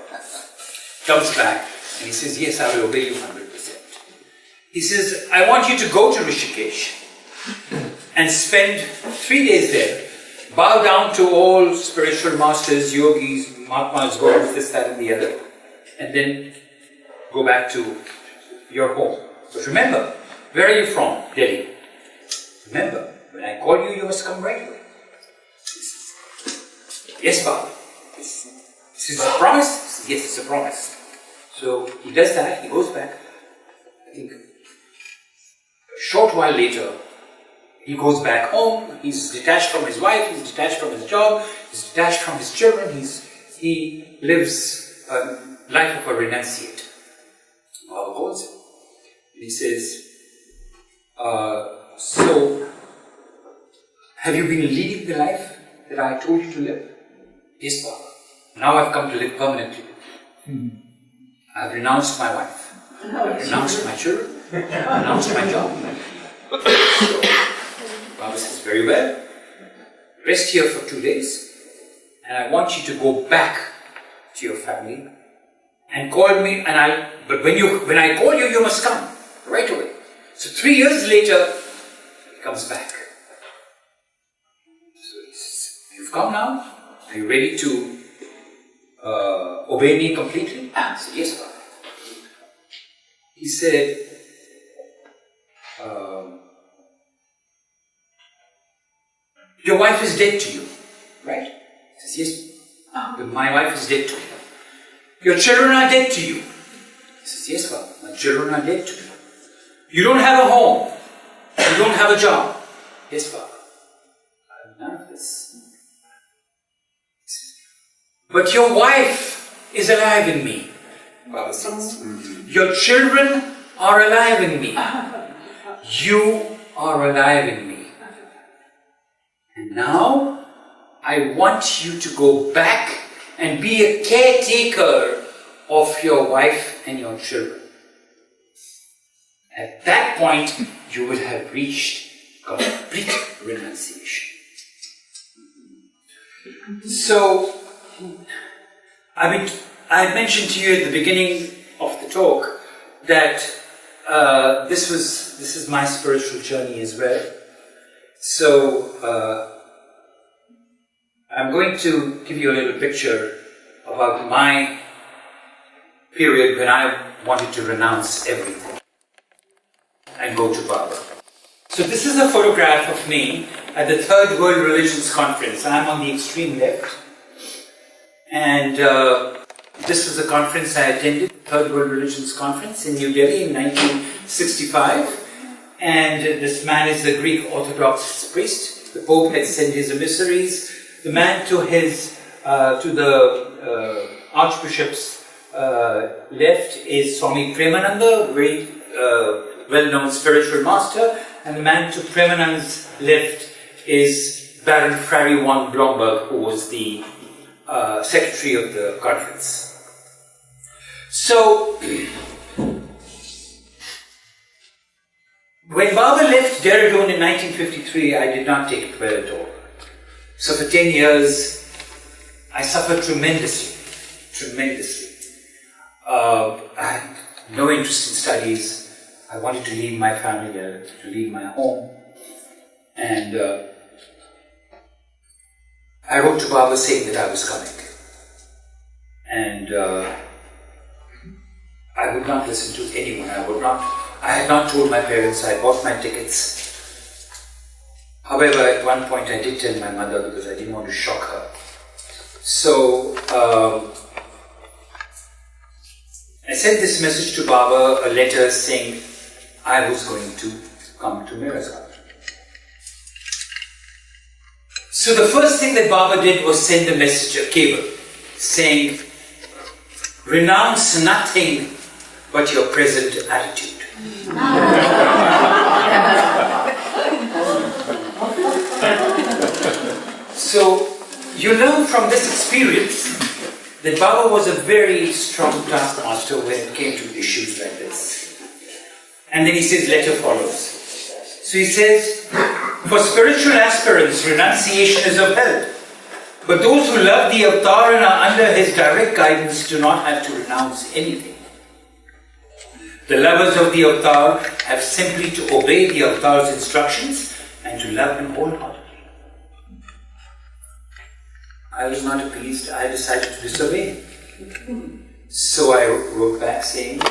comes back, and he says, yes, I will obey you 100%. He says, I want you to go to Rishikesh and spend 3 days there. Bow down to all spiritual masters, yogis, mahatmas, gurus, this, that and the other. And then go back to your home. But remember, where are you from? Delhi. Remember, when I call you, you must come right away. Yes, Baba. This is a promise? Yes, it's a promise. So he does that, he goes back. I think a short while later, he goes back home, he's detached from his wife, he's detached from his job, he's detached from his children, he lives a life of a renunciate. Baba calls him. He says, so, have you been leading the life that I told you to live? Yes, Baba. Now I've come to live permanently. I've renounced my wife. I've renounced my children. I've renounced my job. So, Baba says, very well. Rest here for 2 days. And I want you to go back to your family and call me. But when I call you, you must come right away. So 3 years later, he comes back. So he says, you've come now? Are you ready to obey me completely? I said, yes, Baba. He said, your wife is dead to you, right? He says, yes, my wife is dead to me. Your children are dead to you. He says, yes, Baba, my children are dead to me. You don't have a home. You don't have a job. Yes, Baba. this. But your wife is alive in me, Baba says. Your children are alive in me. You are alive in me. And now, I want you to go back and be a caretaker of your wife and your children. At that point, you will have reached complete renunciation. So, I mentioned to you at the beginning of the talk that this is my spiritual journey as well. So, I'm going to give you a little picture about my period when I wanted to renounce everything and go to Baba. So this is a photograph of me at the Third World Religions Conference. I'm on the extreme left. And this was a conference I attended, the Third World Religions Conference in New Delhi in 1965. And this man is a Greek Orthodox priest. The Pope had sent his emissaries. The man to the Archbishop's left is Swami Premananda, very well-known spiritual master, and the man to Premananda's left is Baron Frary von Blomberg, who was the secretary of the conference. So, when Baba left Dehra Dun in 1953, I did not take it well at all. So for 10 years, I suffered tremendously. I had no interest in studies. I wanted to leave my family, to leave my home. And I wrote to Baba saying that I was coming. And I would not listen to anyone. I had not told my parents. I bought my tickets. However, at one point I did tell my mother because I didn't want to shock her. So, I sent this message to Baba, a letter saying I was going to come to Mirazgarh. So the first thing that Baba did was send a message, a cable, saying, renounce nothing but your present attitude. So, you learn from this experience that Baba was a very strong taskmaster when it came to issues like this. And then he says, letter follows. So he says, for spiritual aspirants, renunciation is of help. But those who love the avatar and are under his direct guidance do not have to renounce anything. The lovers of the avatar have simply to obey the avatar's instructions and to love him wholeheartedly. I was not appeased. I decided to disobey. So I wrote back saying,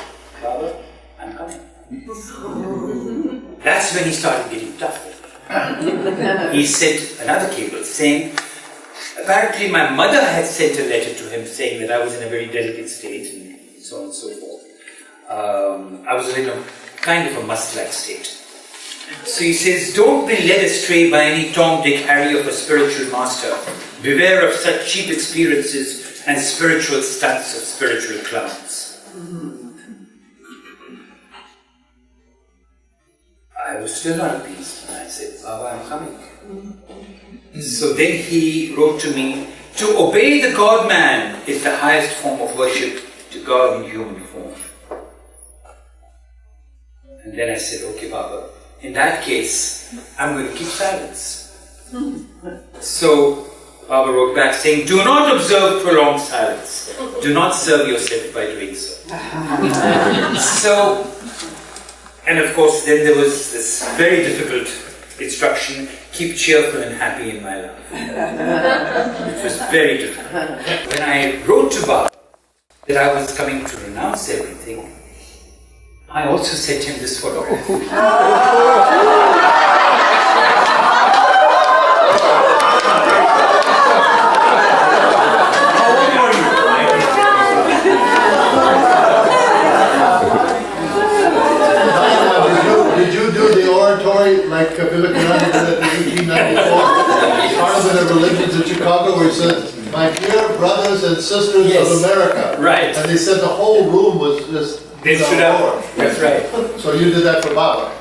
Baba, I'm coming. That's when he started getting tough with me. He sent another cable saying, apparently my mother had sent a letter to him saying that I was in a very delicate state and so on and so forth. I was in a kind of a musk-like state. So he says, don't be led astray by any Tom, Dick, Harry of a spiritual master. Beware of such cheap experiences and spiritual stunts of spiritual clowns. I was still not appeased. And I said, Baba, I'm coming. So then he wrote to me, to obey the God-man is the highest form of worship to God in human form. And then I said, okay, Baba, in that case, I'm going to keep silence. So Baba wrote back saying, do not observe prolonged silence. Do not serve yourself by doing so. And of course, then there was this very difficult instruction, keep cheerful and happy in my life. It was very difficult. When I wrote to Baba that I was coming to renounce everything, I also sent him this photograph. Did you do the oratory like Vivekananda did in 1894? Part of it where he said, "My dear brothers and sisters Yes. of America." Right. And they said the whole room was just... They stood up. That's right. So you did that for Baba.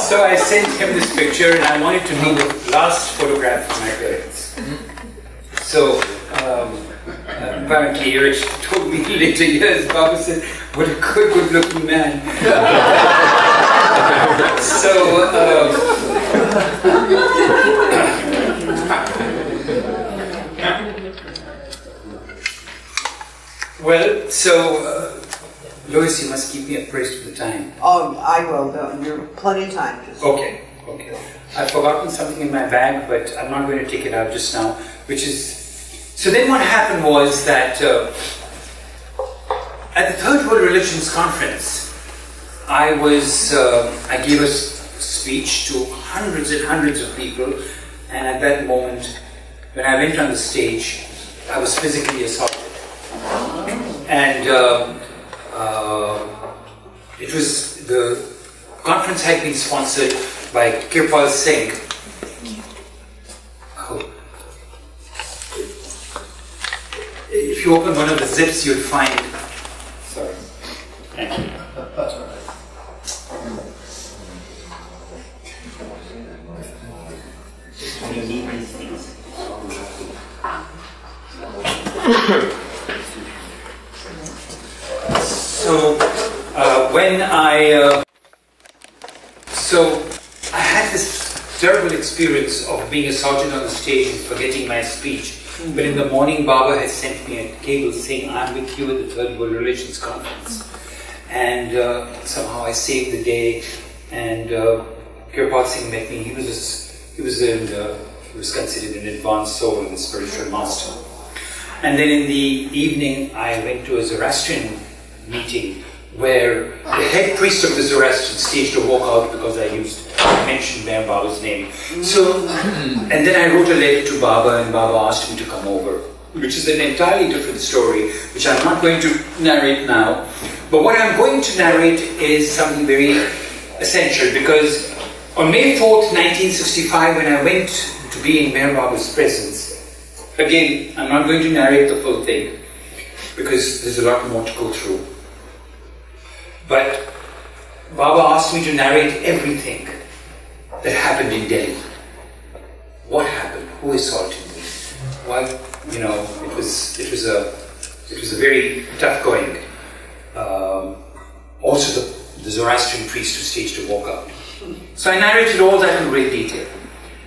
So I sent him this picture, and I wanted to be the last photograph of my parents. So apparently Eric told me later years, Baba said, "What a good-looking man." Lois, you must keep me appraised of the time. Oh, I will, though. You're plenty of time. Just... Okay. I've forgotten something in my bag, but I'm not going to take it out just now, which is... So then what happened was that at the Third World Religions Conference, I gave a speech to hundreds and hundreds of people, and at that moment, when I went on the stage, I was physically assaulted. And the conference had been sponsored by Daulat Singh. If you open one of the zips, you'll find... Sorry. Thank you. You need these things. I had this terrible experience of being assaulted on the stage and forgetting my speech. But in the morning, Baba had sent me a cable saying, "I'm with you at the Third World Religions Conference." And somehow I saved the day, and Daulat Singh met me. He was considered an advanced soul and a spiritual master. And then in the evening, I went to a Zoroastrian meeting where the head priest of the Zoroastrian staged a walkout because I mentioned Mayor Baba's name. So, and then I wrote a letter to Baba, and Baba asked me to come over, which is an entirely different story, which I'm not going to narrate now. But what I'm going to narrate is something very essential, because on May 4th, 1965, when I went to be in Mayor Baba's presence, again, I'm not going to narrate the full thing, because there's a lot more to go through. But Baba asked me to narrate everything that happened in Delhi. What happened? Who assaulted me? Why? It was a very tough going. Also, the Zoroastrian priest who staged a walkout. So I narrated all that in great detail.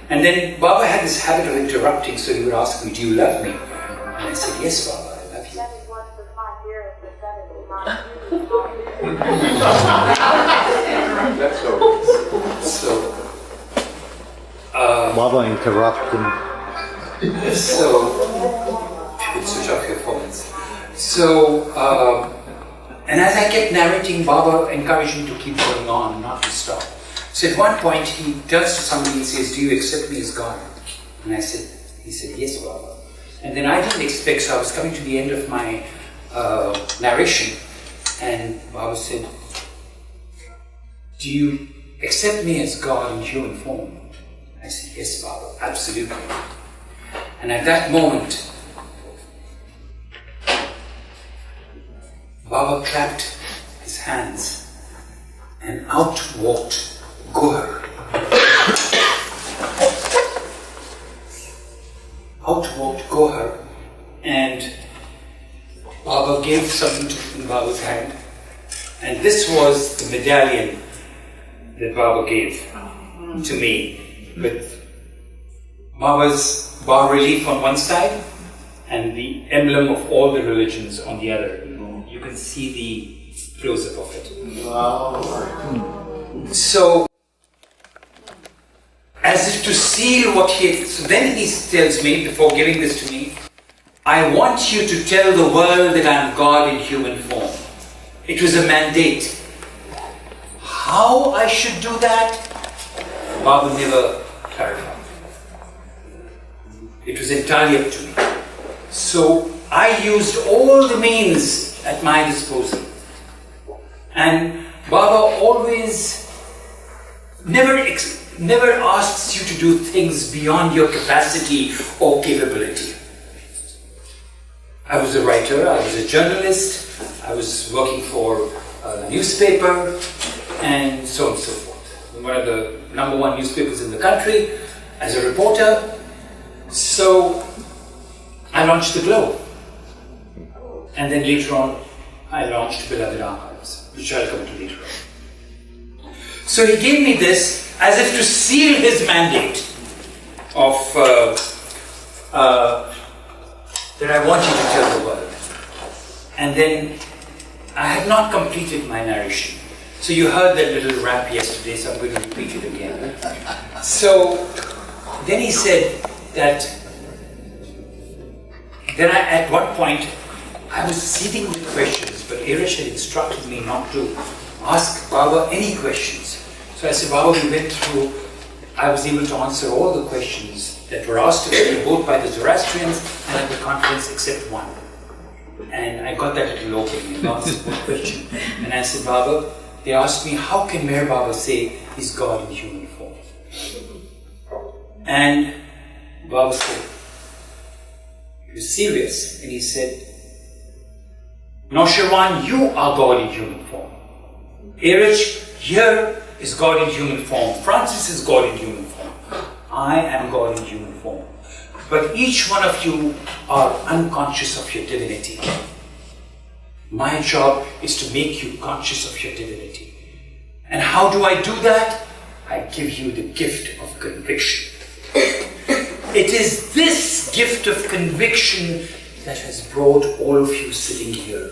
And then Baba had this habit of interrupting, so he would ask me, "Do you love me?" And I said, "Yes, Baba, I love you." That's so. Baba interrupted. So, switch off your phones. So, and as I kept narrating, Baba encouraged me to keep going on, not to stop. So at one point, he turns to somebody and says, "Do you accept me as God?" And he said, "Yes, Baba." And then I didn't expect, so I was coming to the end of my narration, and Baba said, "Do you accept me as God in human form?" I said, "Yes, Baba, absolutely." And at that moment, Baba clapped his hands, and out walked Gohar. Out walked Gohar, and Baba gave something in Baba's hand, and this was the medallion that Baba gave to me, with Baba's bas-relief on one side and the emblem of all the religions on the other. You can see the close-up of it. Wow. So, as if to seal what he had, so then he tells me, before giving this to me, "I want you to tell the world that I am God in human form." It was a mandate. How I should do that, Baba never clarified. It was entirely up to me. So I used all the means at my disposal. And Baba always never never asks you to do things beyond your capacity or capability. I was a writer, I was a journalist, I was working for a newspaper, and so on and so forth. One of the #1 newspapers in the country as a reporter. So I launched the Globe. And then later on, I launched Beloved Archives, which I'll come to later on. So he gave me this as if to seal his mandate of that I want you to tell the world. And then I had not completed my narration. So you heard that little rap yesterday, so I'm going to repeat it again. So then he said that at one point I was seething with questions, but Irish had instructed me not to ask Baba any questions. So I said, Baba, we went through, I was able to answer all the questions that were asked of me, both by the Zoroastrians and at the conference, except one. And I got that little opening and answered one question. And I said, Baba, they asked me, how can Meher Baba say he's God in human form? And Baba said, he was serious, and he said, Naosherwan, you are God in human form. Erich, here is God in human form. Francis is God in human form. I am God in human form. But each one of you are unconscious of your divinity. My job is to make you conscious of your divinity. And how do I do that? I give you the gift of conviction. It is this gift of conviction that has brought all of you sitting here.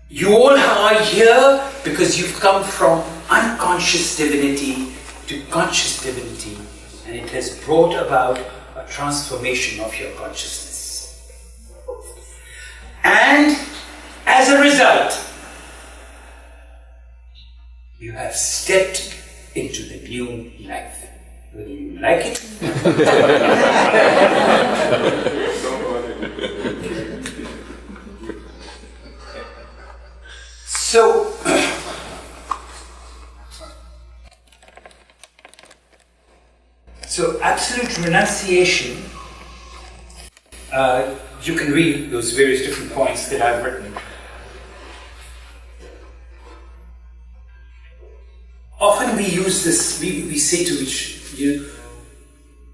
You all are here because you've come from unconscious divinity to conscious divinity, and it has brought about a transformation of your consciousness. And as a result, you have stepped into the new life. Whether you like it. So absolute renunciation, you can read those various different points that I've written. Often we use this, we say to each,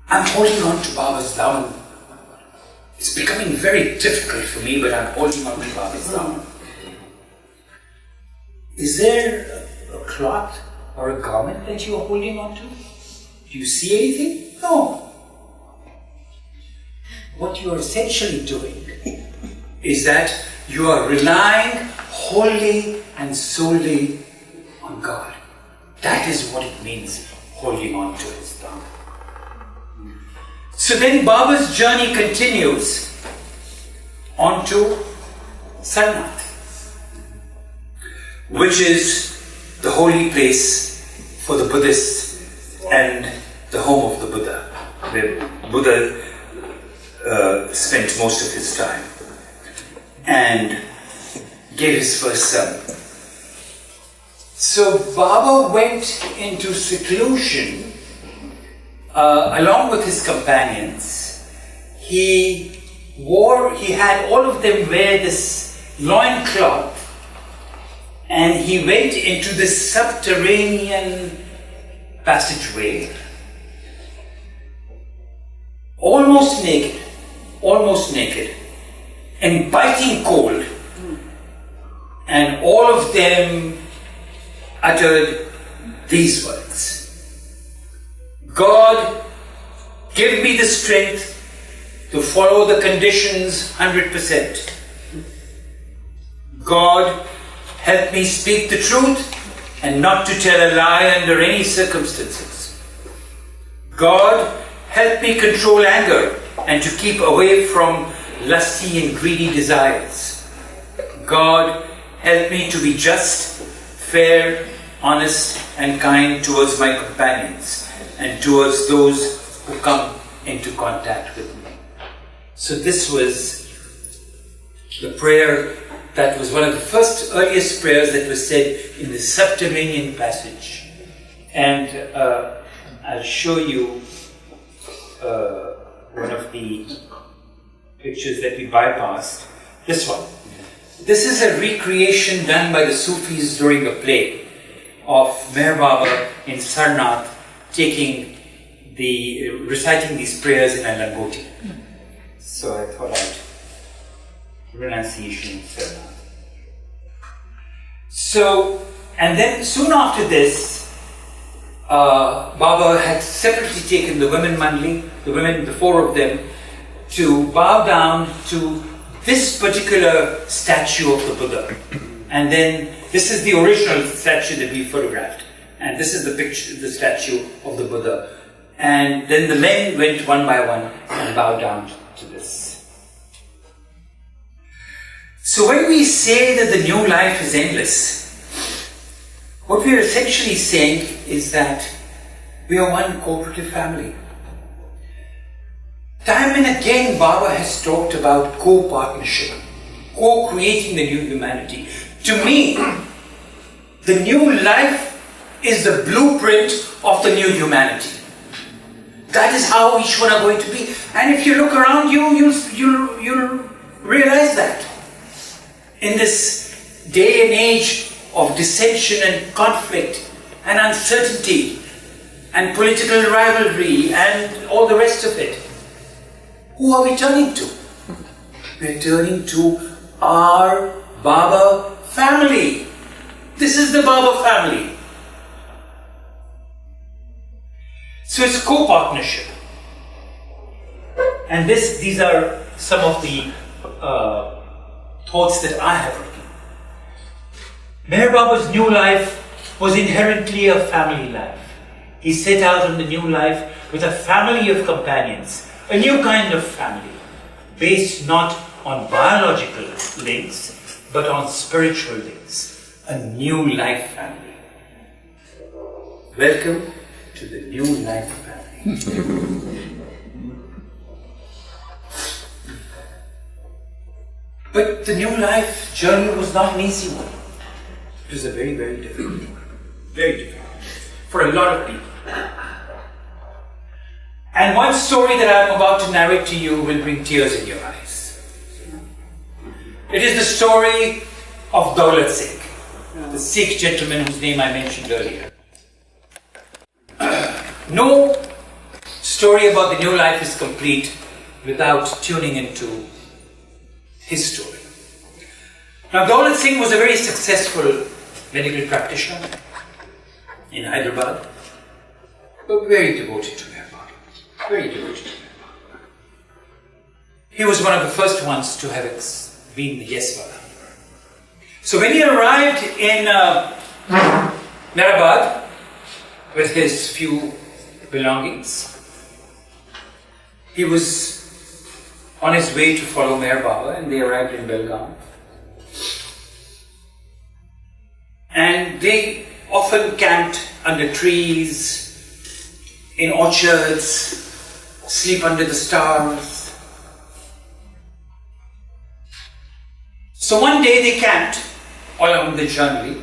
I'm holding on to Baba's Daman. It's becoming very difficult for me, but I'm holding on to Baba's Daman. Is there a cloth or a garment that you are holding on to? Do you see anything? No. What you are essentially doing is that you are relying wholly and solely on God. That is what it means, holding on to his Dhamma. So then Baba's journey continues on to Sarnath, which is the holy place for the Buddhists and the home of the Buddha, where Buddha spent most of his time and gave his first sermon. So Baba went into seclusion along with his companions. He had all of them wear this loincloth, and he went into this subterranean passageway, almost naked, and biting cold, and all of them uttered these words: God, give me the strength to follow the conditions 100%. God, help me speak the truth and not to tell a lie under any circumstances. God, help me control anger and to keep away from lusty and greedy desires. God, help me to be just, fair, honest and kind towards my companions and towards those who come into contact with me. So this was the prayer that was one of the first earliest prayers that was said in the subterranean passage. And I'll show you one of the pictures that we bypassed. This one. This is a recreation done by the Sufis during a play of Meher Baba in Sarnath reciting these prayers in a langoti. So I thought I'd renunciation in Sarnath. So, and then soon after this, Baba had separately taken the women mandli, the women, the four of them, to bow down to this particular statue of the Buddha. And then, this is the original statue that we photographed. And this is the picture, the statue of the Buddha. And then the men went one by one and bowed down to this. So when we say that the new life is endless, what we are essentially saying is that we are one cooperative family. Time and again, Baba has talked about co-partnership, co-creating the new humanity. To me, the new life is the blueprint of the new humanity. That is how each one are going to be. And if you look around you, you'll realize that. In this day and age of dissension and conflict and uncertainty and political rivalry and all the rest of it, who are we turning to? We're turning to our Baba family. This is the Baba family. So it's co-partnership. And these are some of the thoughts that I have written. Meher Baba's new life was inherently a family life. He set out on the new life with a family of companions, a new kind of family, based not on biological links, but on spiritual links. A new life family. Welcome to the new life family. But the new life journey was not an easy one. It was a very, very difficult one. Very difficult. For a lot of people. And one story that I'm about to narrate to you will bring tears in your eyes. It is the story of Daulat Singh, the Sikh gentleman whose name I mentioned earlier. No story about the new life is complete without tuning into his story. Now, Daulat Singh was a very successful medical practitioner in Hyderabad, but very devoted to Meher Baba. Very devoted to Meher Baba. He was one of the first ones to have been the Yeswala. So when he arrived in Mehrabad with his few belongings, he was on his way to follow Meher Baba, and they arrived in Belgaum. And they often camped under trees, in orchards, sleep under the stars. So one day they camped along the journey,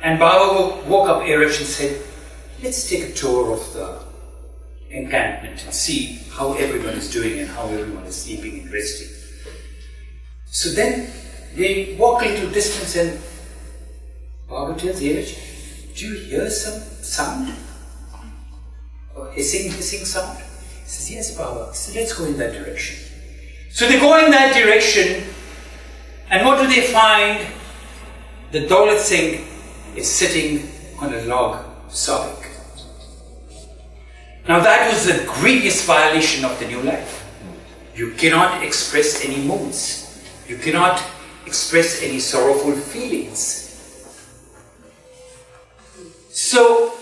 and Baba woke up Arish and said, let's take a tour of the encampment and see how everyone is doing and how everyone is sleeping and resting. So then they walk a little distance and Baba tells Arish, do you hear some sound? A hissing sound? He says, yes, Baba. He says, let's go in that direction. So they go in that direction, and what do they find? The Daulat Singh is sitting on a log sobbing. Now that was a grievous violation of the new life. You cannot express any moods. You cannot express any sorrowful feelings. So,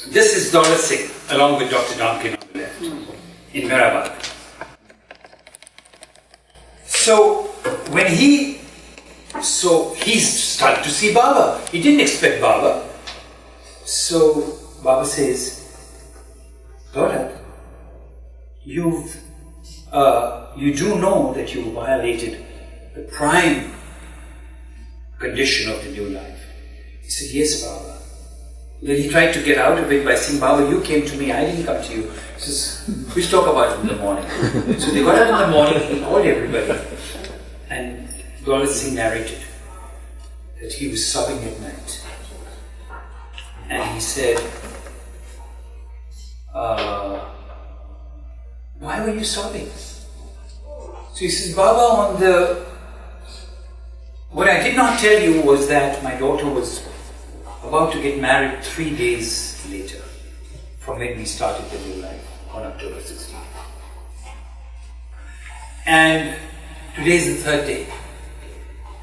this is Daulat Singh, along with Dr. Duncan on the left, in Mehrabad. So, when he started to see Baba. He didn't expect Baba. So, Baba says, Daulat, you do know that you violated the prime condition of the new life? He said, yes, Baba. Then he tried to get out of it by saying, Baba, you came to me, I didn't come to you. He says, we'll talk about it in the morning. So they got up in the morning, he called everybody, and Daulat Singh narrated that he was sobbing at night. And he said, why were you sobbing? So he says, Baba, what I did not tell you was that my daughter was about to get married 3 days later from when we started the new life on October 16th. And today is the 3rd day.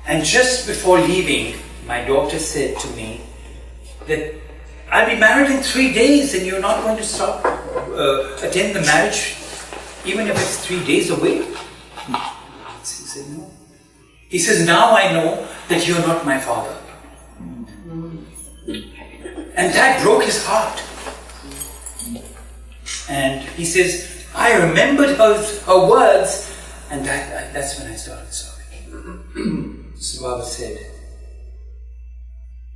And just before leaving, my daughter said to me that I'll be married in 3 days and you're not going to stop attend the marriage even if it's 3 days away. He said, no. He says, now I know that you're not my father. And that broke his heart. And he says, I remembered her words, and that's when I started sobbing. So Baba said,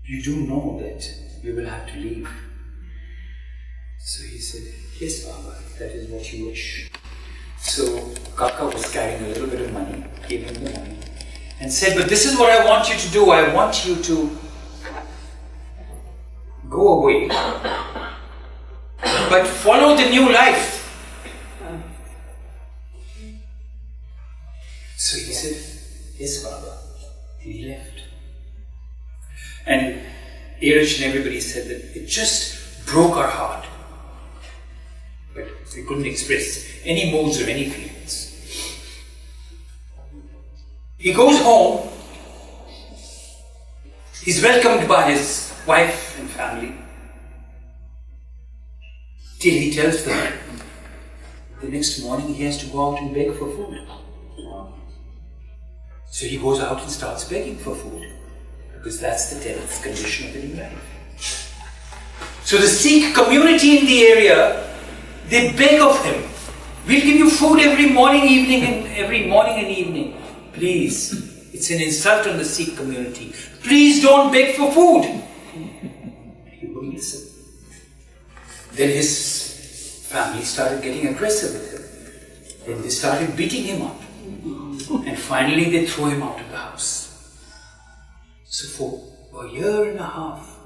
you do know that you will have to leave. So he said, yes, Baba, that is what you wish. So Kaka was carrying a little bit of money, gave him the money, and said, but this is what I want you to do. I want you to go away, but follow the new life. So he said, yes, Baba. He left. And Erich and everybody said that it just broke our heart. But we couldn't express any moods or any feelings. He goes home. He's welcomed by his wife and family. Till he tells them the next morning he has to go out and beg for food. So he goes out and starts begging for food. Because that's the 10th condition of the new life. So the Sikh community in the area, they beg of him, we'll give you food every morning, evening, and every morning and evening. Please, it's an insult on the Sikh community. Please don't beg for food. He wouldn't listen. Then his family started getting aggressive with him. Then they started beating him up. And finally they threw him out of the house. So for a year and a half,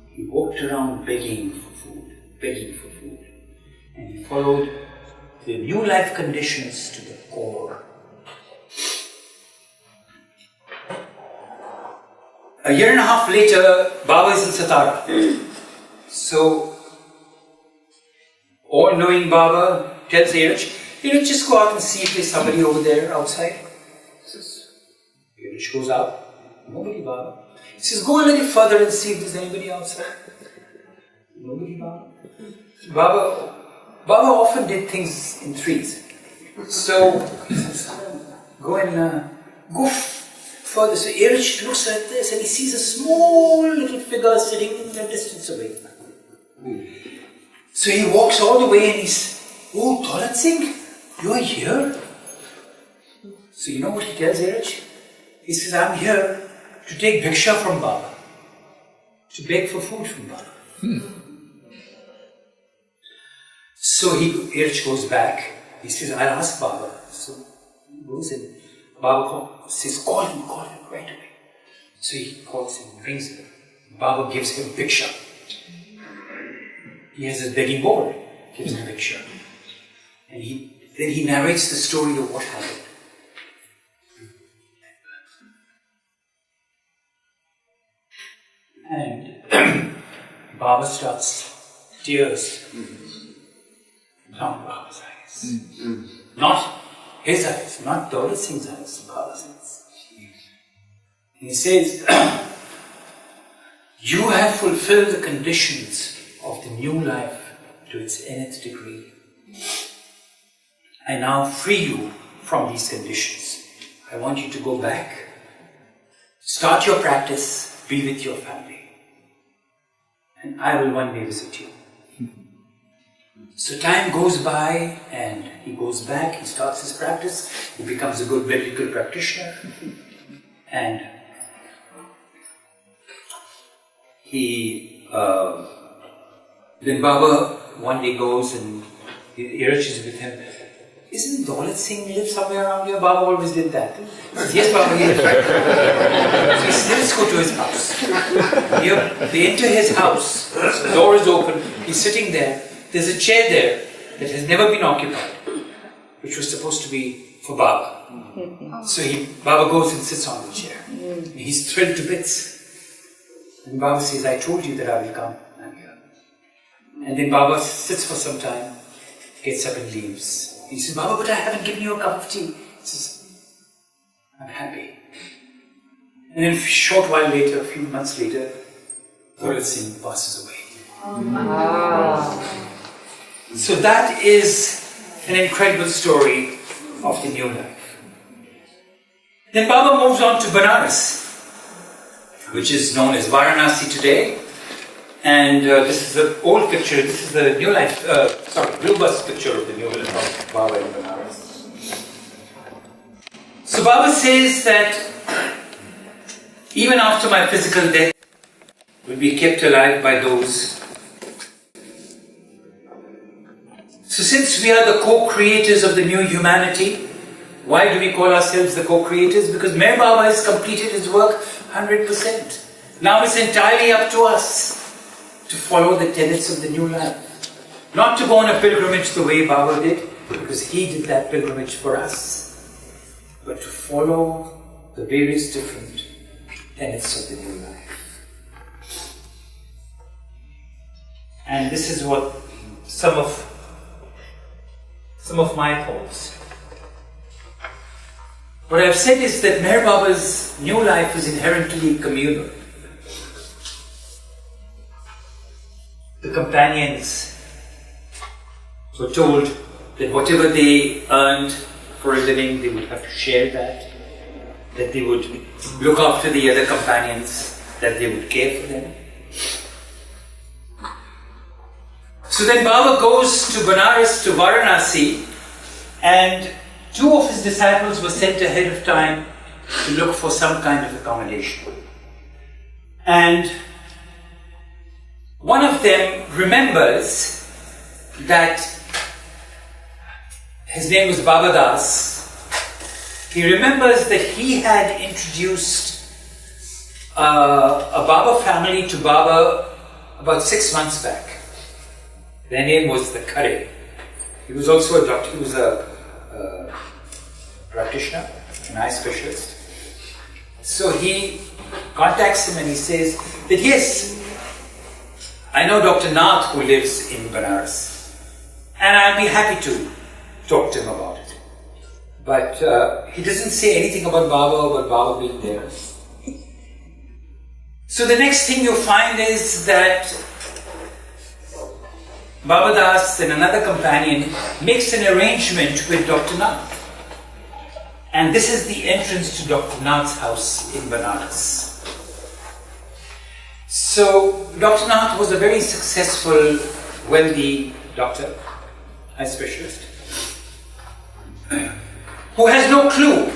he walked around begging for food. And he followed the new life conditions to the core. A year and a half later, Baba is in Satara. So, all-knowing Baba tells Erich, just go out and see if there's somebody over there outside. Erich goes out. Nobody, Baba. He says, go a little further and see if there's anybody outside. Nobody, Baba. Baba often did things in threes. So he says, go further. So Erich looks like this and he sees a small little figure sitting in a distance away. So he walks all the way and he's, oh, Daulat Singh, you are here? So you know what he tells Erich? He says, I'm here to take bhiksha from Baba, to beg for food from Baba. So Erich goes back. He says, I'll ask Baba. So he goes in. Baba says, call him right away. So he calls him, brings him. Baba gives him bhiksha. He has his begging bowl, gives him bhiksha. And then he narrates the story of what happened. And Baba starts, tears down Baba's eyes. Not his eyes, not Daulat Singh's eyes, Baba's eyes. And he says, you have fulfilled the conditions of the new life to its nth degree. I now free you from these conditions. I want you to go back, start your practice, be with your family. And I will one day visit you. So time goes by and he goes back, he starts his practice, he becomes a good medical practitioner, and then Baba one day goes and he urges with him, isn't Daulat Singh live somewhere around here? Baba always did that. He says, yes, Baba, he lives right there. So he says, let's go to his house. They enter his house, the door is open, he's sitting there. There's a chair there that has never been occupied, which was supposed to be for Baba. So Baba goes and sits on the chair. He's thrilled to bits. And Baba says, I told you that I will come. I'm here. And then Baba sits for some time, gets up and leaves. He says, Baba, but I haven't given you a cup of tea. He says, I'm happy. And then a short while later, a few months later, Daulat Singh passes away. So that is an incredible story of the new life. Then Baba moves on to Benares, which is known as Varanasi today. And this is the old picture, this is the new life, robust picture of the new life of Baba in Benares. So Baba says that even after my physical death, will be kept alive by those. So since we are the co-creators of the new humanity, why do we call ourselves the co-creators? Because Meher Baba has completed his work 100%. Now it's entirely up to us to follow the tenets of the new life. Not to go on a pilgrimage the way Baba did, because he did that pilgrimage for us, but to follow the various different tenets of the new life. And this is what some of my thoughts. What I've said is that Meher Baba's new life is inherently communal. The companions were told that whatever they earned for a living, they would have to share that they would look after the other companions, that they would care for them. So then Baba goes to Benares, to Varanasi, and two of his disciples were sent ahead of time to look for some kind of accommodation. And one of them remembers that his name was Baba Das. He remembers that he had introduced a Baba family to Baba about 6 months back. Their name was the Khare. He was also a doctor, he was a practitioner, an eye specialist. So he contacts him and he says that yes, I know Dr. Nath who lives in Benares, and I'll be happy to talk to him about it. But he doesn't say anything about Baba or about Baba being there. So the next thing you find is that Baba Das and another companion makes an arrangement with Dr. Nath. And this is the entrance to Dr. Nath's house in Benares. So Dr. Nath was a very successful, wealthy doctor, eye specialist, who has no clue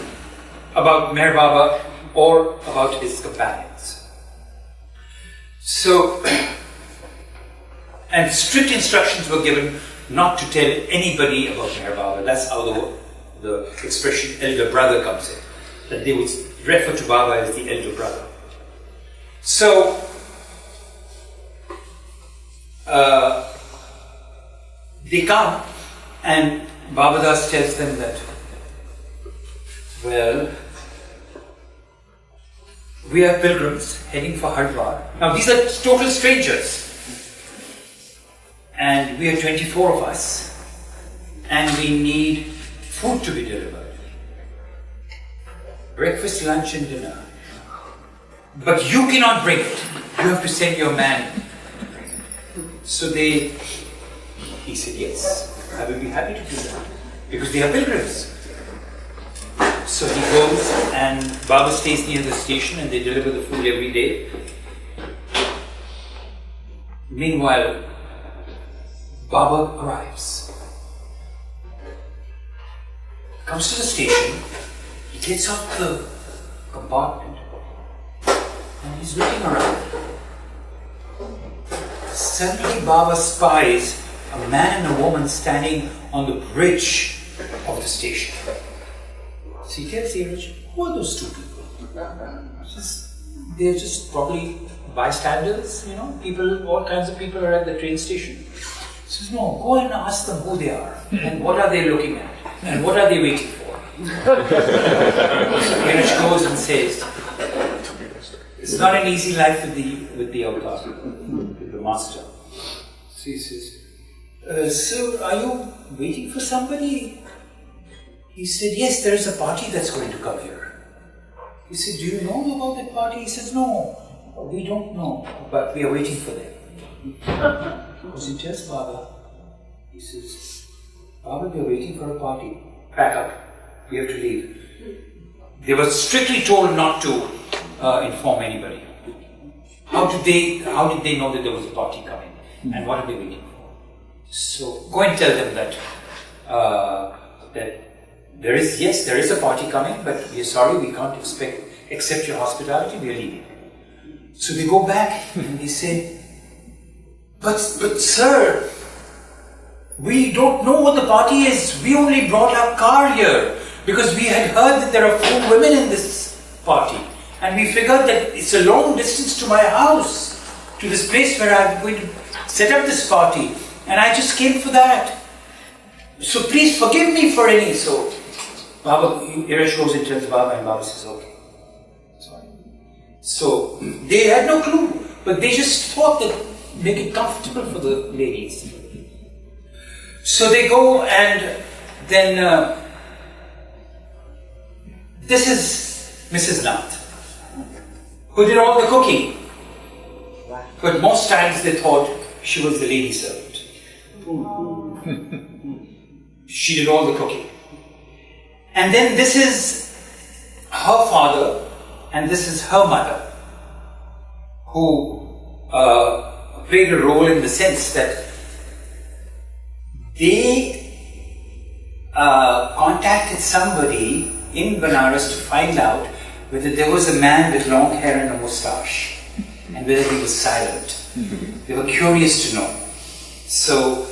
about Meher Baba or about his companions. So, and strict instructions were given not to tell anybody about Meher Baba. That's how the expression elder brother comes in, that they would refer to Baba as the elder brother. So, they come and Baba Das tells them that, well, we are pilgrims heading for Hardwar. Now these are total strangers. And we are 24 of us. And we need food to be delivered. Breakfast, lunch and dinner. But you cannot bring it. You have to send your man. So he said, yes, I will be happy to do that. Because they are pilgrims. So he goes and Baba stays near the station and they deliver the food every day. Meanwhile, Baba arrives. Comes to the station, he gets off the compartment and he's looking around. Suddenly Baba spies a man and a woman standing on the bridge of the station. So he tells Dheeraj, who are those two people? They're just probably bystanders, people, all kinds of people are at the train station. He says, no, go and ask them who they are and what are they looking at and what are they waiting for. So Dheeraj goes and says, it's not an easy life with the avatar, with the master. So he says, so are you waiting for somebody? He said, yes, there is a party that's going to come here. He said, do you know about that party? He says, no, we don't know, but we are waiting for them. Because he tells Baba, he says, Baba, we are waiting for a party. Pack up, we have to leave. They were strictly told not to inform anybody. How did they know that there was a party coming? And what are they waiting for? So go and tell them that there is a party coming, but we are sorry, we can't accept your hospitality, we are leaving. So they go back and they say, but sir, we don't know what the party is. We only brought our car here because we had heard that there are 4 women in this party. And we figured that it's a long distance to my house, to this place where I'm going to set up this party. And I just came for that. So please forgive me for any. So Baba, Dheeraj goes and tells Baba, and Baba says, okay. Sorry. So they had no clue, but they just thought that make it comfortable for the ladies. So they go and then this is Mrs. Nath, who did all the cooking. But most times they thought she was the lady servant. She did all the cooking. And then this is her father and this is her mother, who played a role in the sense that they contacted somebody in Benares to find out whether there was a man with long hair and a moustache and whether he was silent. They were curious to know. So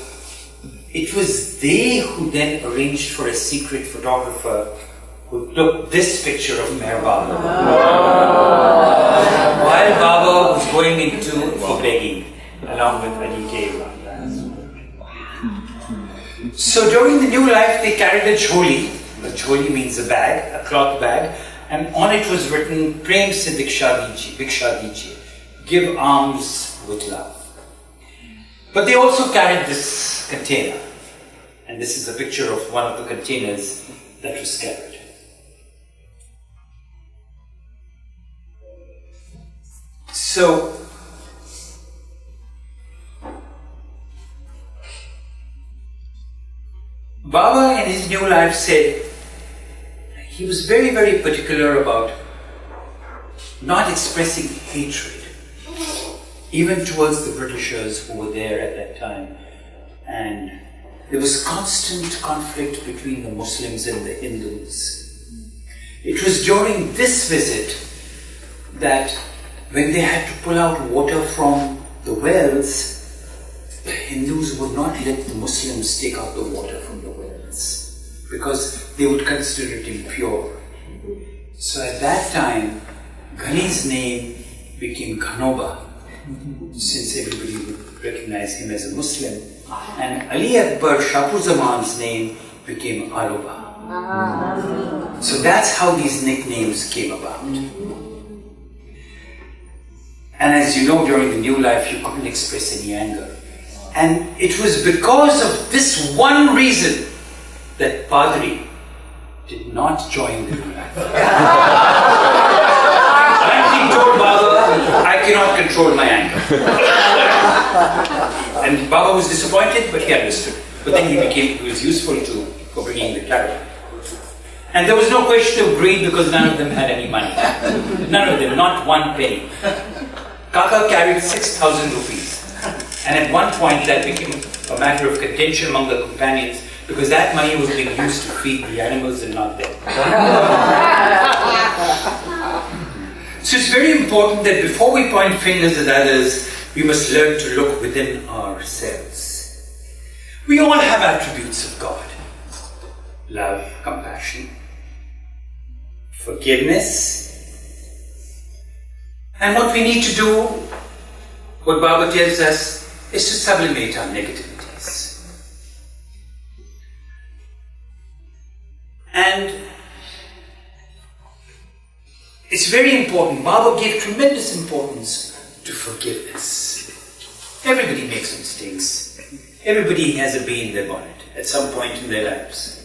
it was they who then arranged for a secret photographer who took this picture of Meher Baba while Baba was going into for begging along with Ali K. So during the new life they carried a choli. A choli means a bag, a cloth bag, and on it was written Prem se diksha dijiye, give alms with love. But they also carried this container, and this is a picture of one of the containers that was carried. So Baba in his new life said he was very, very particular about not expressing hatred, even towards the Britishers who were there at that time. And there was constant conflict between the Muslims and the Hindus. It was during this visit that when they had to pull out water from the wells, the Hindus would not let the Muslims take out the water from the wells because they would consider it impure. So at that time, Ghani's name became Ghanoba, since everybody would recognize him as a Muslim. And Ali Akbar Shapur Zaman's name became Aluba. So that's how these nicknames came about. And as you know, during the new life, you couldn't express any anger. And it was because of this one reason that Padri did not join the new life. I told Baba, I cannot control my anger. And Baba was disappointed, but he understood. But then he was useful for bringing the caravan. And there was no question of greed because none of them had any money. None of them, not one penny. Kaka carried 6,000 rupees. And at one point that became a matter of contention among the companions because that money was being used to feed the animals and not them. So it's very important that before we point fingers at others, we must learn to look within ourselves. We all have attributes of God. Love, compassion, forgiveness. And what we need to do, what Baba tells us, is to sublimate our negativities. And it's very important. Baba gave tremendous importance to forgiveness. Everybody makes mistakes. Everybody has a bee in their bonnet at some point in their lives.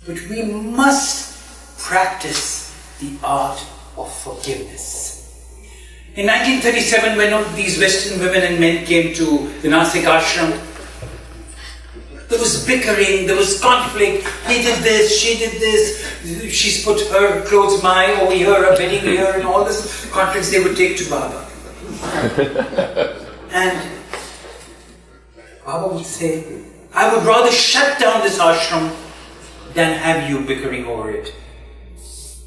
But we must practice the art of forgiveness. In 1937, when all these Western women and men came to the Nasik ashram, there was bickering, there was conflict. He did this, she did this. She's put her clothes over here, a bedding here, and all this conflicts they would take to Baba. And Baba would say, I would rather shut down this ashram than have you bickering over it.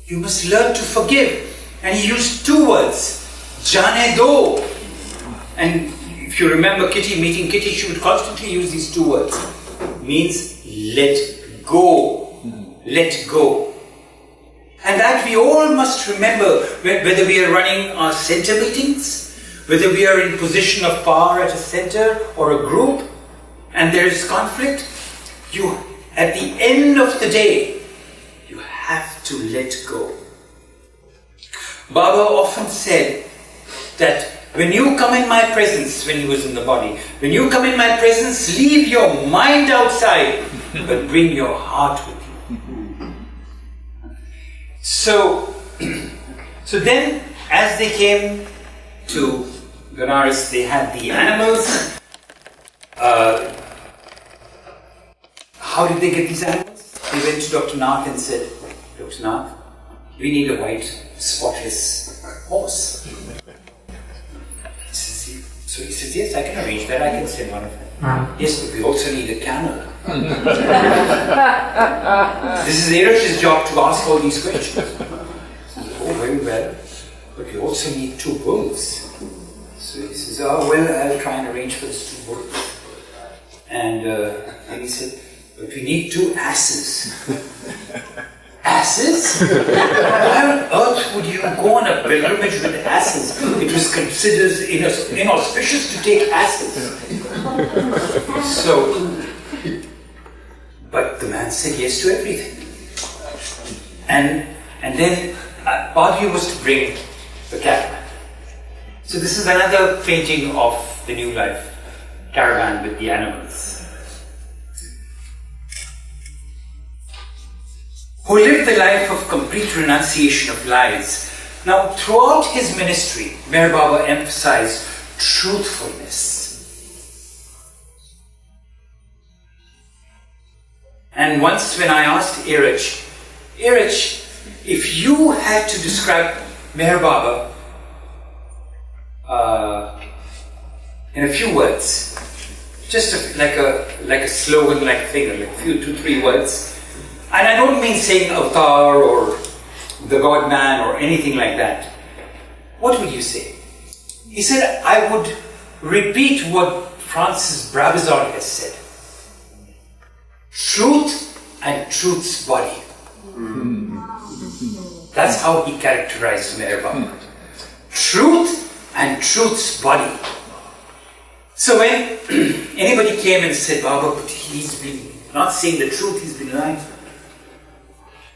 You must learn to forgive. And he used two words, Jane do. And if you remember meeting Kitty, she would constantly use these two words. Means let go. Let go. And that we all must remember whether we are running our center meetings, whether we are in position of power at a center or a group, and there is conflict, at the end of the day, you have to let go. Baba often said that when you come in my presence, when he was in the body, when you come in my presence, leave your mind outside, but bring your heart with you. So then, as they came to Benares, they had the animals. How did they get these animals? They went to Dr. Nath and said, Dr. Nath, we need a white, spotless horse. So he says, yes, I can arrange that. I can send one of them. Yes, but we also need a camel. This is Eresh's job to ask all these questions. Oh, very well. But we also need 2 bulls. So he says, oh, well, I'll try and arrange for these 2 bulls. And he said, but we need 2 asses. Asses? Why on earth would you go on a pilgrimage with asses? It was considered inauspicious to take asses. But the man said yes to everything. And then Bhagyu was to bring the caravan. So this is another painting of the New Life caravan with the animals. Who lived the life of complete renunciation of lies. Now, throughout his ministry, Meher Baba emphasized truthfulness. And once when I asked Erech, if you had to describe Meher Baba in a few words, just like a slogan, like a thing, like 2-3 words, and I don't mean saying avatar or the God-man or anything like that. What would you say? He said, I would repeat what Francis Brabazon has said. Truth and truth's body. That's how he characterized Meher Baba. Truth and truth's body. So when anybody came and said, Baba, but he's been not saying the truth, he's been lying.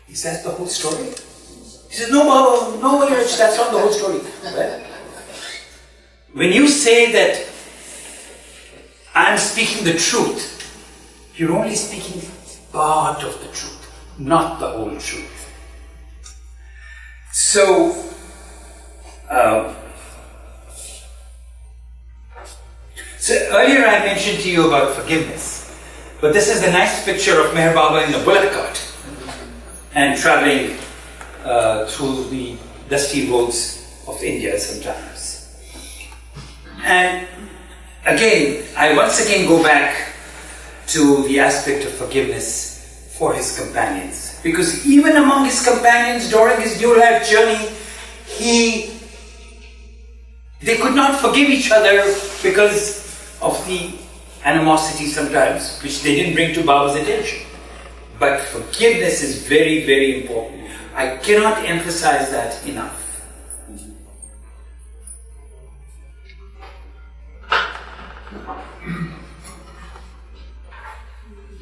Is that the whole story? He says, no, Baba, no, Erech, that's not the whole story. Well, when you say that I'm speaking the truth, you're only speaking part of the truth, not the whole truth. So, earlier I mentioned to you about forgiveness, but this is a nice picture of Meher Baba in the bullock cart and traveling through the dusty roads of India sometimes. And again, I once again go back to the aspect of forgiveness for his companions. Because even among his companions during his new life journey, they could not forgive each other because of the animosity sometimes, which they didn't bring to Baba's attention. But forgiveness is very, very important. I cannot emphasize that enough.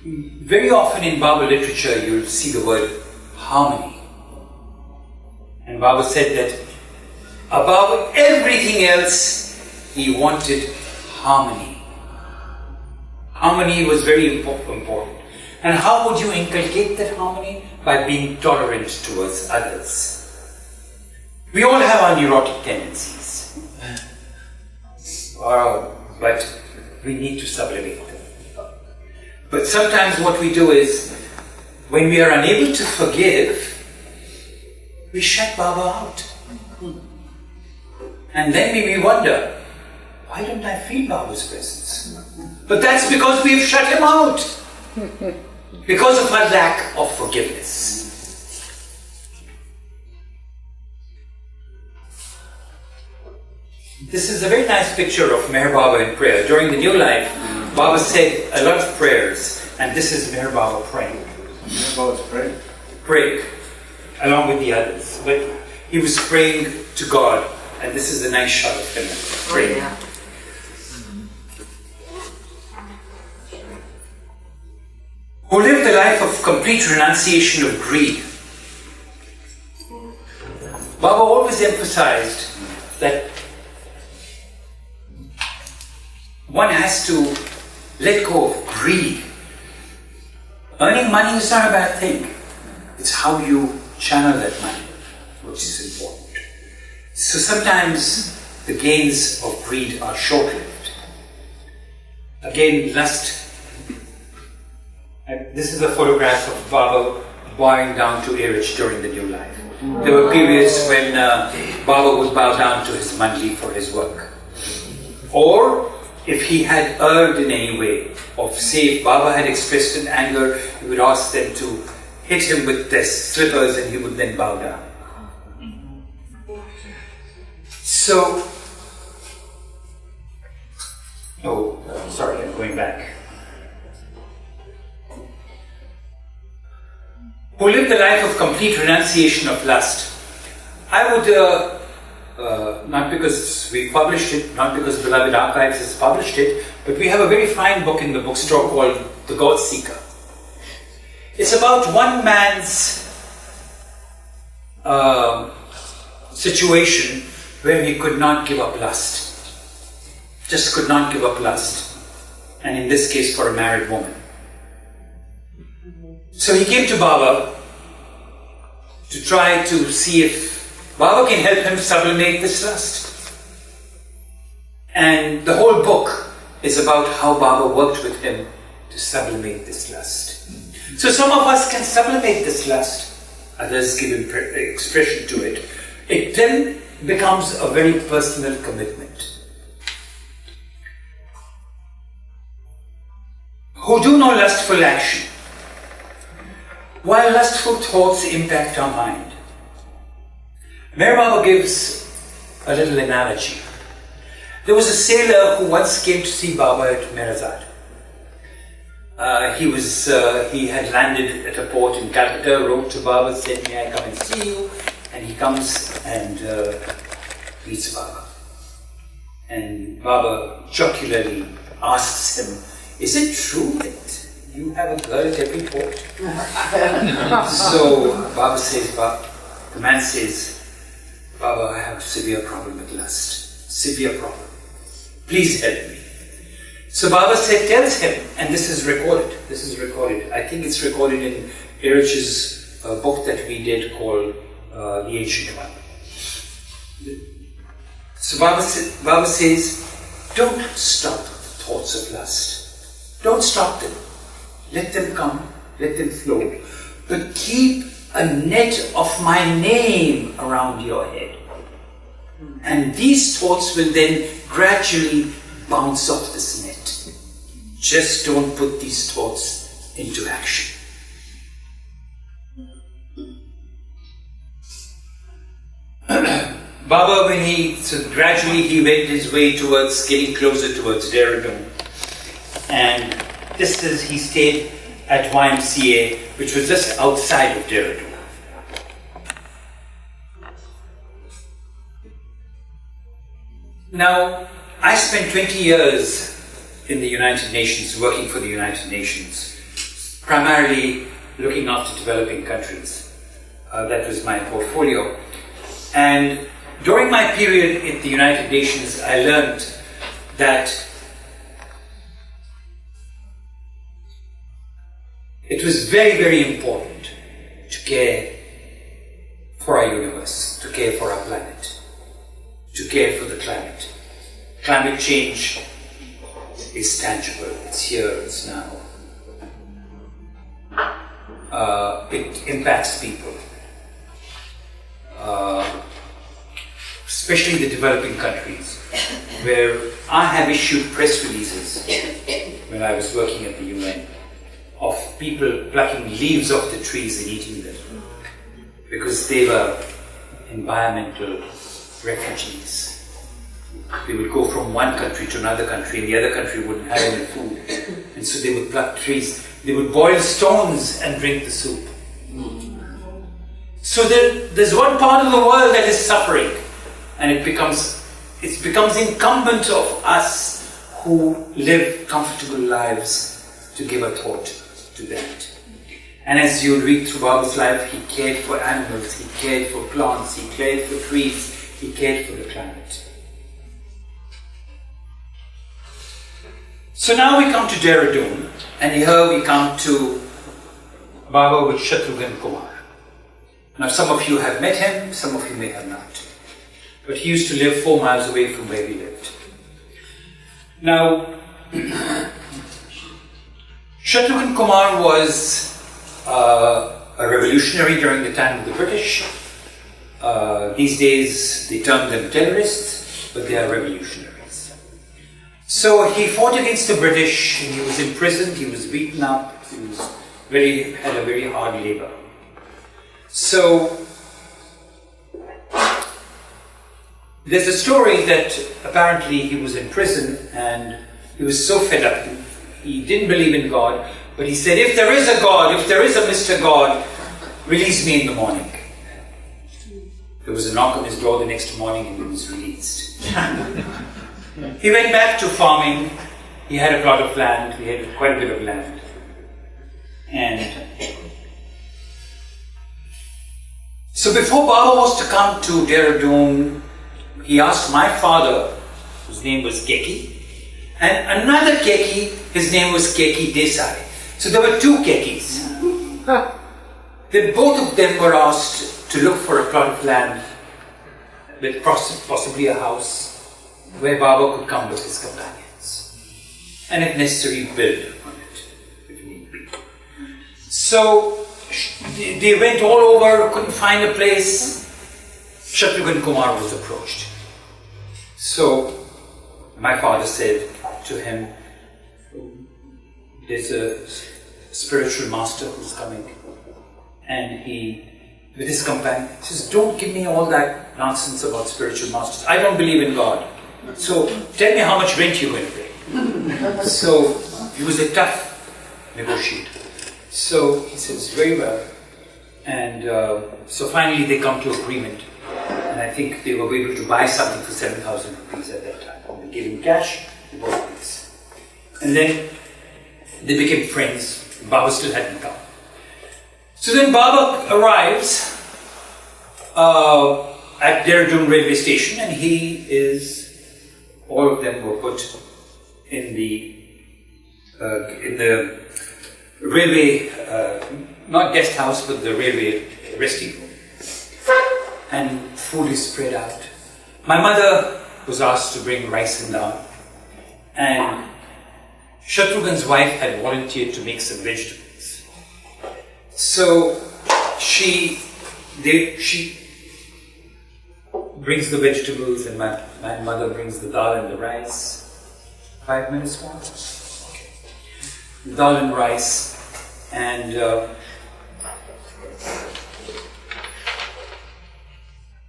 Very often in Baba literature you'll see the word harmony. And Baba said that above everything else, he wanted harmony. Harmony was very important. And how would you inculcate that harmony? By being tolerant towards others. We all have our neurotic tendencies. But we need to sublimate them. But sometimes what we do is, when we are unable to forgive, we shut Baba out. And then we wonder, why don't I feel Baba's presence? But that's because we've shut him out. Because of our lack of forgiveness. This is a very nice picture of Meher Baba in prayer. During the new life, Baba said a lot of prayers, and this is Meher Baba praying. Meher Baba's praying? Praying, along with the others. But he was praying to God, and this is a nice shot of him praying. Yeah. Who lived the life of complete renunciation of greed. Baba always emphasized that one has to let go of greed. Earning money is not a bad thing. It's how you channel that money which is important. So sometimes the gains of greed are short-lived. Again, lust. This is a photograph of Baba bowing down to Irich during the new life. There were periods when Baba would bow down to his mandli for his work. Or if he had erred in any way, or say if Baba had expressed an anger, he would ask them to hit him with their slippers and he would then bow down. So, sorry, I'm going back. Who lived the life of complete renunciation of lust. I would, not because we published it, not because Beloved Archives has published it, but we have a very fine book in the bookstore called The God Seeker. It's about one man's situation where he could not give up lust. Just could not give up lust. And in this case for a married woman. So he came to Baba to try to see if Baba can help him sublimate this lust. And the whole book is about how Baba worked with him to sublimate this lust. So some of us can sublimate this lust, others give expression to it. It then becomes a very personal commitment. Who do no lustful action. While lustful thoughts impact our mind. Meher Baba gives a little analogy. There was a sailor who once came to see Baba at Merazad. He had landed at a port in Calcutta, wrote to Baba, said, "May I come and see you?" And he comes and meets Baba. And Baba jocularly asks him, "Is it true that you have a girl at every port?" So Baba says, the man says, "Baba, I have a severe problem with lust. Severe problem. Please help me." So Baba tells him, and this is recorded. I think it's recorded in Irich's book that we did called The Ancient One. So Baba says, don't stop thoughts of lust. Don't stop them. Let them come, let them flow. But keep a net of my name around your head. And these thoughts will then gradually bounce off this net. Just don't put these thoughts into action. Baba, gradually he went his way towards getting closer towards Dehra Dun. And just as he stayed at YMCA, which was just outside of Dehra Dun. Now, I spent 20 years in the United Nations, working for the United Nations, primarily looking after developing countries. That was my portfolio. And during my period in the United Nations, I learned that it was very, very important to care for our universe, to care for our planet, to care for the climate. Climate change is tangible, it's here, it's now. It impacts people. Especially the developing countries, where I have issued press releases when I was working at the UN of people plucking leaves off the trees and eating them because they were environmental refugees. They would go from one country to another country and the other country wouldn't have any food, and so they would pluck trees. They would boil stones and drink the soup. So there's one part of the world that is suffering, and it becomes incumbent of us who live comfortable lives to give a thought to that. And as you read through Baba's life, he cared for animals, he cared for plants, he cared for trees, he cared for the climate. So now we come to Dehra Dun, and here we come to Baba with Shatrughan Kumar. Now some of you have met him, some of you may have not. But he used to live 4 miles away from where we lived. Now, Shatrughan Kumar was a revolutionary during the time of the British. These days they term them terrorists, but they are revolutionaries. So he fought against the British, and he was imprisoned, he was beaten up, he had a very hard labor. So, there's a story that apparently he was in prison and he was so fed up, he didn't believe in God, but he said, if there is a God, if there is a Mr. God, release me in the morning. There was a knock on his door the next morning and he was released. He went back to farming. He had a plot of land, he had quite a bit of land. And so before Baba was to come to Dehra Dun, he asked my father, whose name was Keki, and another Keki, his name was Keki Desai. So there were 2 Kekis. Then both of them were asked to look for a plot of land with possibly a house where Baba could come with his companions, and if necessary build on it, if need be. So they went all over, couldn't find a place. Shatrughan Kumar was approached. So my father said to him, there's a spiritual master who's coming, and he, with his companion, says, don't give me all that nonsense about spiritual masters. I don't believe in God. So tell me how much rent you're going to pay. So he was a tough negotiator. So he says, very well. And so finally they come to agreement. And I think they were able to buy something for 7,000 rupees at that time. They gave him cash, they bought things. And then they became friends. Baba still hadn't come. So then Baba arrives at Dehra Dun railway station, and all of them were put in the railway, not guest house, but the railway resting room. And food is spread out. My mother was asked to bring rice and dal, and Shatrughan's wife had volunteered to make some vegetables. So she brings the vegetables, and my mother brings the dal and the rice. 5 minutes more? Okay. Dal and rice, and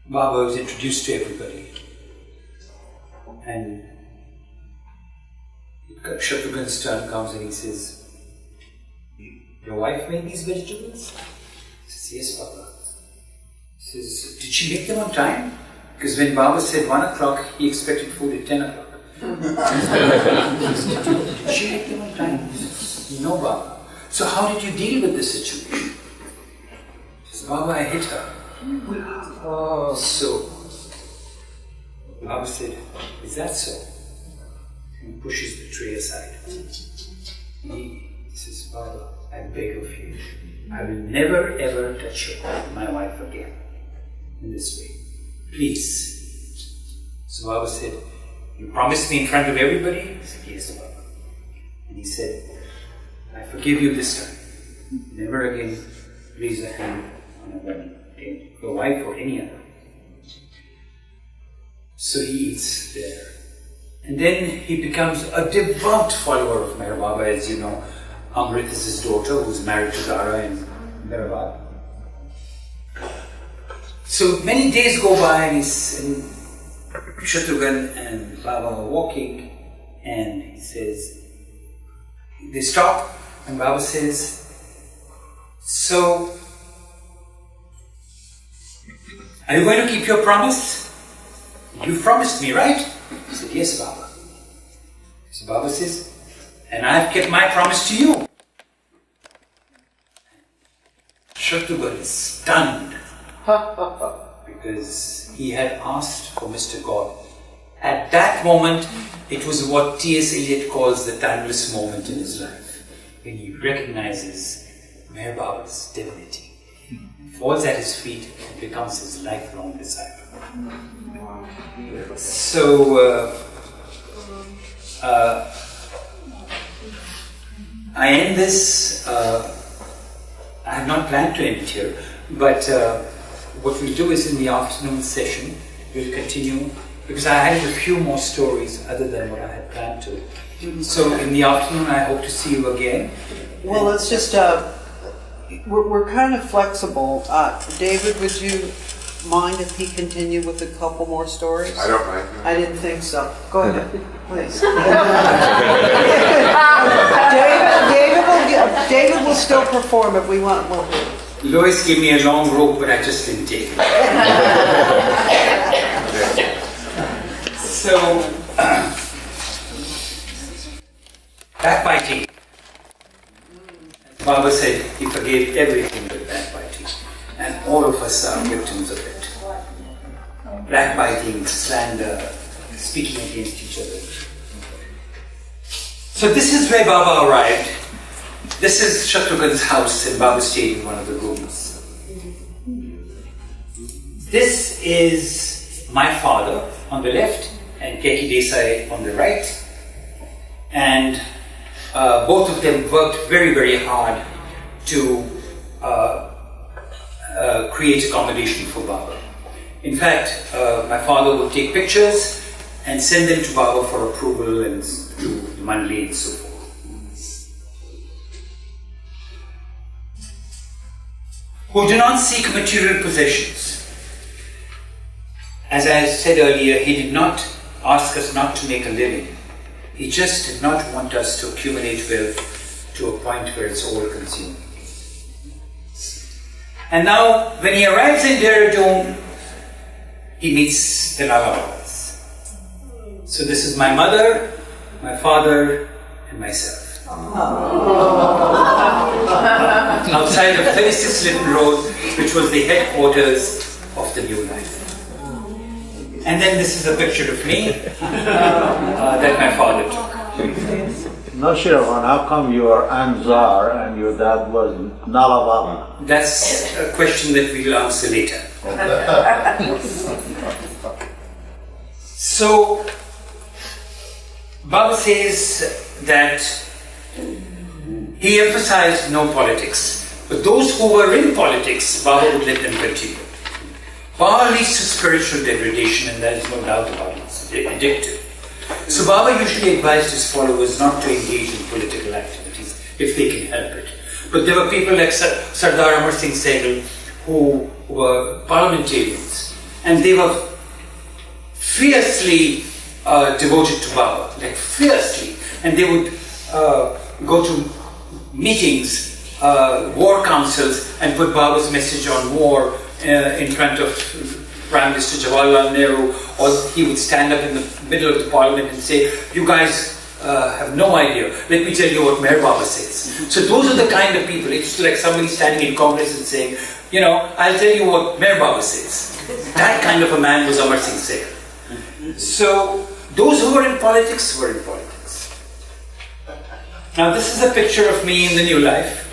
Baba was introduced to everybody. And Shatrughan's turn comes and he says, "Your wife made these vegetables?" He says, "Yes, Baba." He says, "Did she make them on time?" Because when Baba said 1 o'clock, he expected food at 10 o'clock. Did she make them on time? He says, "No, Baba." "So how did you deal with this situation?" He says, "Baba, I hit her." So Baba said, "Is that so?" He pushes the tray aside. He says, "Baba, I beg of you, I will never ever touch my wife again in this way. Please." So Baba said, "You promised me in front of everybody?" He said, "Yes, Baba." And he said, "I forgive you this time. Never again raise a hand on a woman, your wife or any other." So he eats there. And then he becomes a devout follower of Meher Baba. As you know, Amrit is his daughter who's married to Dara and Meher Baba. So many days go by and Shatrughan and Baba are walking, and he says, they stop and Baba says, "So, are you going to keep your promise? You promised me, right?" He said, "Yes, Baba." So Baba says, "And I have kept my promise to you." Shatrughan is stunned because he had asked for Mr. God. At that moment, it was what T.S. Eliot calls the timeless moment in his life, when he recognizes Meher Baba's divinity, falls at his feet, and becomes his lifelong disciple. So, I end this. I have not planned to end it here, but what we'll do is in the afternoon session, we'll continue, because I had a few more stories other than what I had planned to. So in the afternoon, I hope to see you again. Well, let's just, we're kind of flexible. David, would you mind if he continued with a couple more stories? I don't mind. I didn't think so. Go ahead, please. David will still perform if we want more. Lois gave me a long rope, but I just didn't take it. So, backbiting. Baba said he forgave everything but backbiting, and all of us are victims of it. Backbiting, slander, speaking against each other. So this is where Baba arrived. This is Shatrughan's house, and Baba stayed in one of the rooms. This is my father on the left, and Keki Desai on the right. And both of them worked very, very hard to create accommodation for Baba. In fact, my father would take pictures and send them to Baba for approval and to Manli and so forth. Who do not seek material possessions. As I said earlier, he did not ask us not to make a living. He just did not want us to accumulate wealth to a point where it's all consuming. And now, when he arrives in Dehra Dun, he meets the Lalawas. So this is my mother, my father, and myself. Outside of 36 Lytton Road, which was the headquarters of the New Life. And then this is a picture of me that my father took. Naosherwan, how come you are Anzar and your dad was Nalawala? That's a question that we'll answer later. So, Baba says that he emphasized no politics, but those who were in politics, Baba would let them continue. Power leads to spiritual degradation, and there is no doubt about it. It's addictive. So Baba usually advised his followers not to engage in political activities if they can help it. But there were people like Sardar Amar Singh Sehgal who were parliamentarians, and they were fiercely devoted to Baba, like fiercely. And they would go to meetings, war councils, and put Baba's message on war in front of Prime Minister Jawaharlal Nehru, or he would stand up in the middle of the parliament and say, "You guys have no idea. Let me tell you what Meher Baba says." So those are the kind of people. It's like somebody standing in Congress and saying, "I'll tell you what Meher Baba says." That kind of a man was Amar Singh Sehgal. So those who were in politics were in politics. Now this is a picture of me in the new life.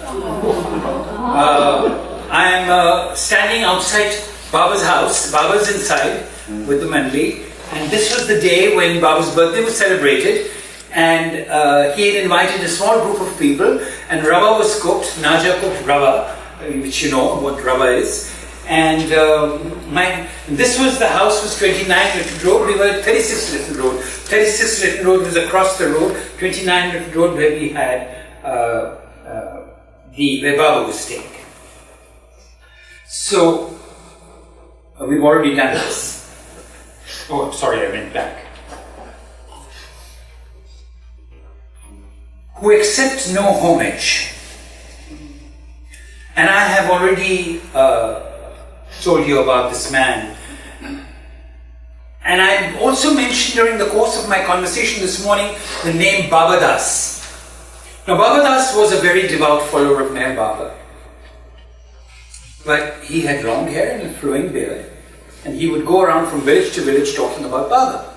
I'm standing outside Baba's house. Baba's inside with the Mandli, and this was the day when Baba's birthday was celebrated, and he had invited a small group of people, and rava was cooked, Naja cooked rava, which you know what rava is, and this was, the house was 29 Lytton Road, we were at 36 Lytton Road. 36 Lytton Road was across the road, 29 Lytton Road where we had where Baba was staying. So, we've already done this. Oh, sorry, I went back. Who accept no homage. And I have already told you about this man. And I also mentioned during the course of my conversation this morning the name Baba Das. Now, Baba Das was a very devout follower of Meher Baba. But he had long hair and a flowing beard, and he would go around from village to village talking about Baba.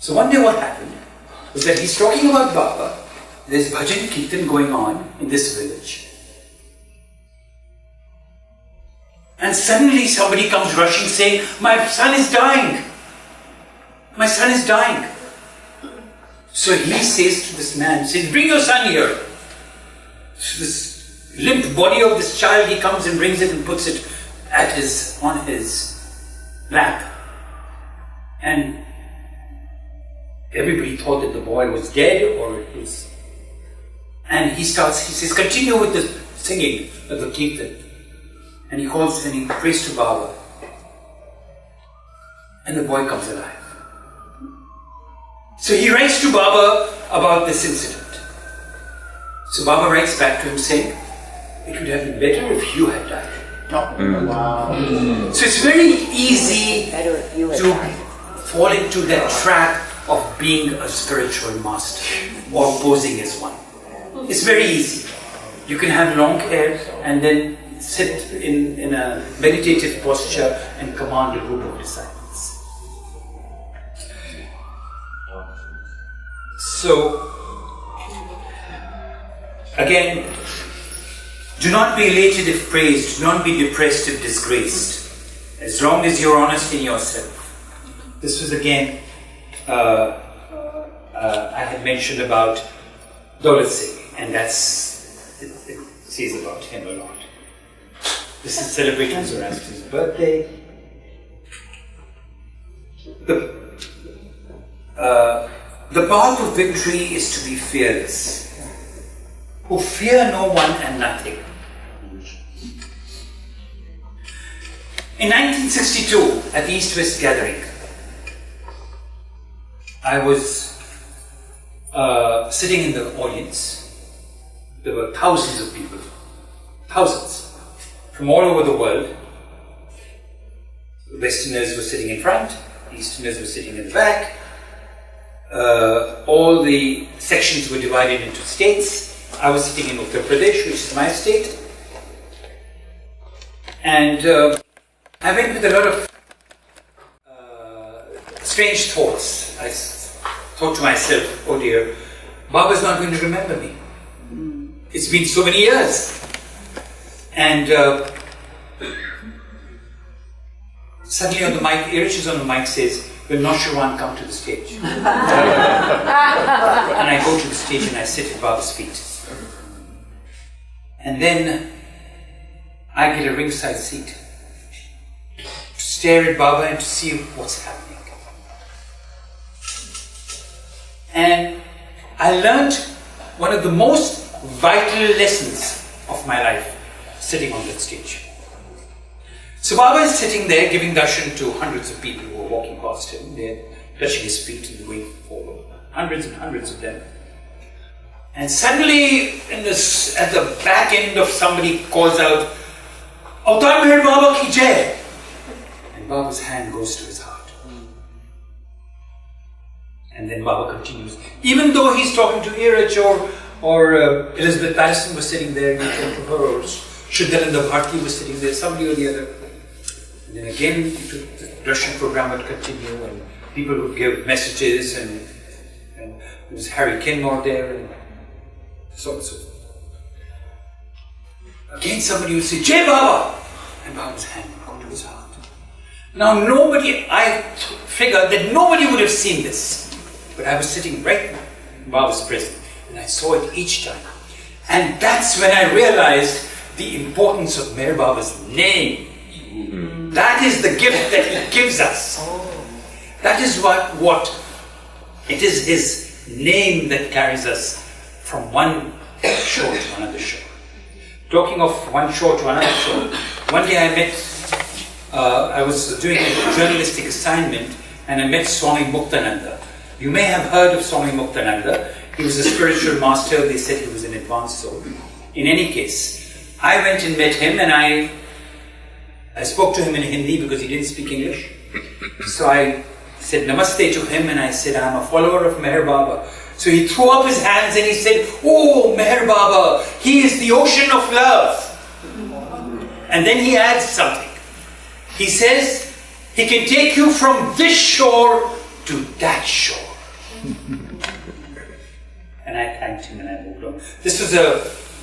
So one day what happened was that he's talking about Baba, there's bhajan kirtan going on in this village. And suddenly somebody comes rushing saying, "My son is dying! My son is dying!" So he says to this man, says, "Bring your son here." So this limp body of this child, he comes and brings it and puts it on his lap. And everybody thought that the boy was dead or it was... And he says, "Continue with the singing of the kirtan." And he calls and he prays to Baba. And the boy comes alive. So he writes to Baba about this incident. So Baba writes back to him saying, "It would have been better if you had died." Wow. So it's very easy to fall into that trap of being a spiritual master or posing as one. It's very easy. You can have long hair and then sit in a meditative posture and command a group of disciples. So, again, do not be elated if praised, do not be depressed if disgraced, as long as you're honest in yourself. This was again, I had mentioned about Daulat Singh, and it says about him a lot. This is celebrating Zoroastrian's birthday. The path of victory is to be fearless, who fear no one and nothing. In 1962, at the East-West Gathering, I was sitting in the audience. There were thousands of people, thousands, from all over the world. The Westerners were sitting in front, Easterners were sitting in the back. All the sections were divided into states. I was sitting in Uttar Pradesh, which is my state. And I went with a lot of strange thoughts. I thought to myself, "Oh dear, Baba's not going to remember me. It's been so many years." And suddenly on the mic, Irish is on the mic, says, "Will Naosherwan come to the stage?" And I go to the stage and I sit at Baba's feet. And then I get a ringside seat to stare at Baba and to see what's happening. And I learned one of the most vital lessons of my life sitting on that stage. So Baba is sitting there giving darshan to hundreds of people who are walking past him. They're touching his feet and going forward. Hundreds and hundreds of them. And suddenly, at the back end of somebody calls out, Avatar Meher Baba ki jai! And Baba's hand goes to his heart. And then Baba continues. Even though he's talking to Iraj or Elizabeth Patterson was sitting there in front of her, or Shuddhananda Bharti was sitting there, somebody or the other. And then again, the Russian program would continue, and people would give messages, and there was Harry Kinmore there, and so on and so forth. Again, somebody would say, Jai Baba! And Baba's hand would go to his heart. Now, I figured that nobody would have seen this. But I was sitting right in Baba's presence, and I saw it each time. And that's when I realized the importance of Meher Baba's name. Mm-hmm. That is the gift that he gives us. That is what it is, his name that carries us from one shore to another shore. Talking of one shore to another shore, one day I was doing a journalistic assignment, and I met Swami Muktananda. You may have heard of Swami Muktananda. He was a spiritual master. They said he was an advanced soul. In any case, I went and met him, and I spoke to him in Hindi because he didn't speak English. So I said namaste to him, and I said, I'm a follower of Meher Baba. So he threw up his hands and he said, oh, Meher Baba, he is the ocean of love. And then he adds something. He says, he can take you from this shore to that shore. And I thanked him and I moved on. This was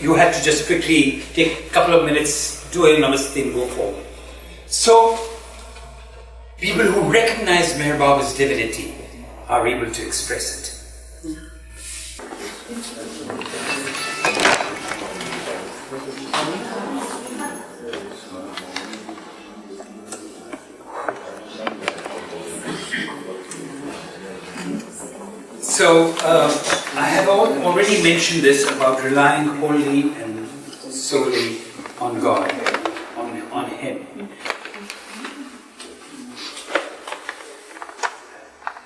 you had to just quickly take a couple of minutes, do a namaste and go forward. So, people who recognize Meher Baba's divinity are able to express it. So, I have already mentioned this about relying wholly and solely on God, on Him.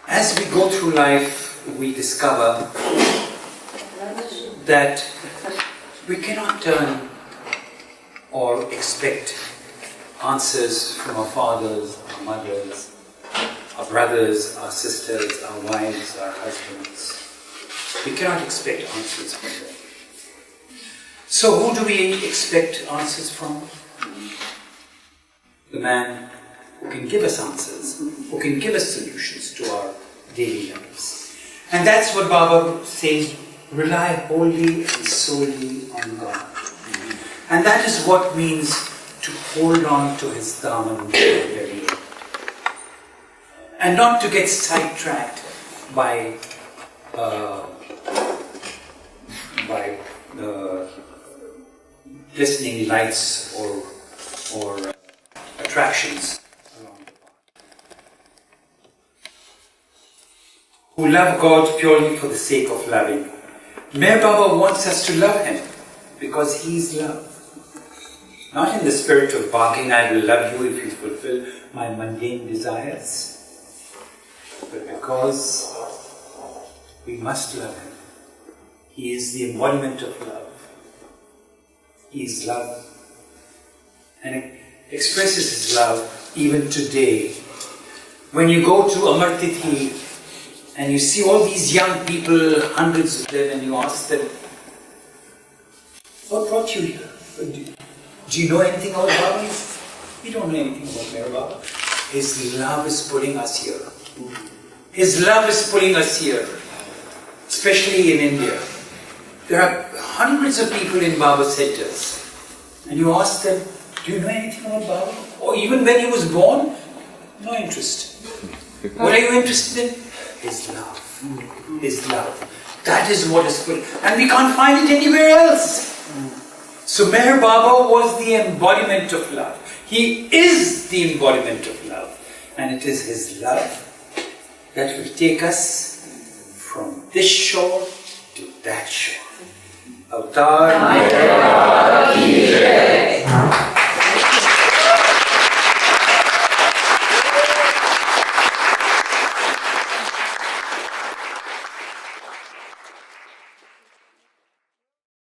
As we go through life, we discover that we cannot turn or expect answers from our fathers, our mothers, our brothers, our sisters, our wives, our husbands. We cannot expect answers from them. So who do we expect answers from? The man who can give us answers, who can give us solutions to our daily lives. And that's what Baba says, rely wholly and solely on God. And that is what means to hold on to his Daman very end. And not to get sidetracked by glistening lights or attractions along the path. Who love God purely for the sake of loving. Meher Baba wants us to love him because he is love. Not in the spirit of bargain, I will love you if you fulfill my mundane desires, but because we must love him. He is the embodiment of love. He is love. And it expresses his love even today. When you go to Amar Tithi and you see all these young people, hundreds of them, and you ask them, what brought you here? Do you know anything about Baba? We don't know anything about Meher Baba. His love is pulling us here. His love is pulling us here. Especially in India. There are hundreds of people in Baba centers. And you ask them, do you know anything about Baba? Or even when he was born? No interest. What are you interested in? His love. His love. That is what is good. And we can't find it anywhere else. So Meher Baba was the embodiment of love. He is the embodiment of love. And it is his love that will take us from this shore to that shore. Avtar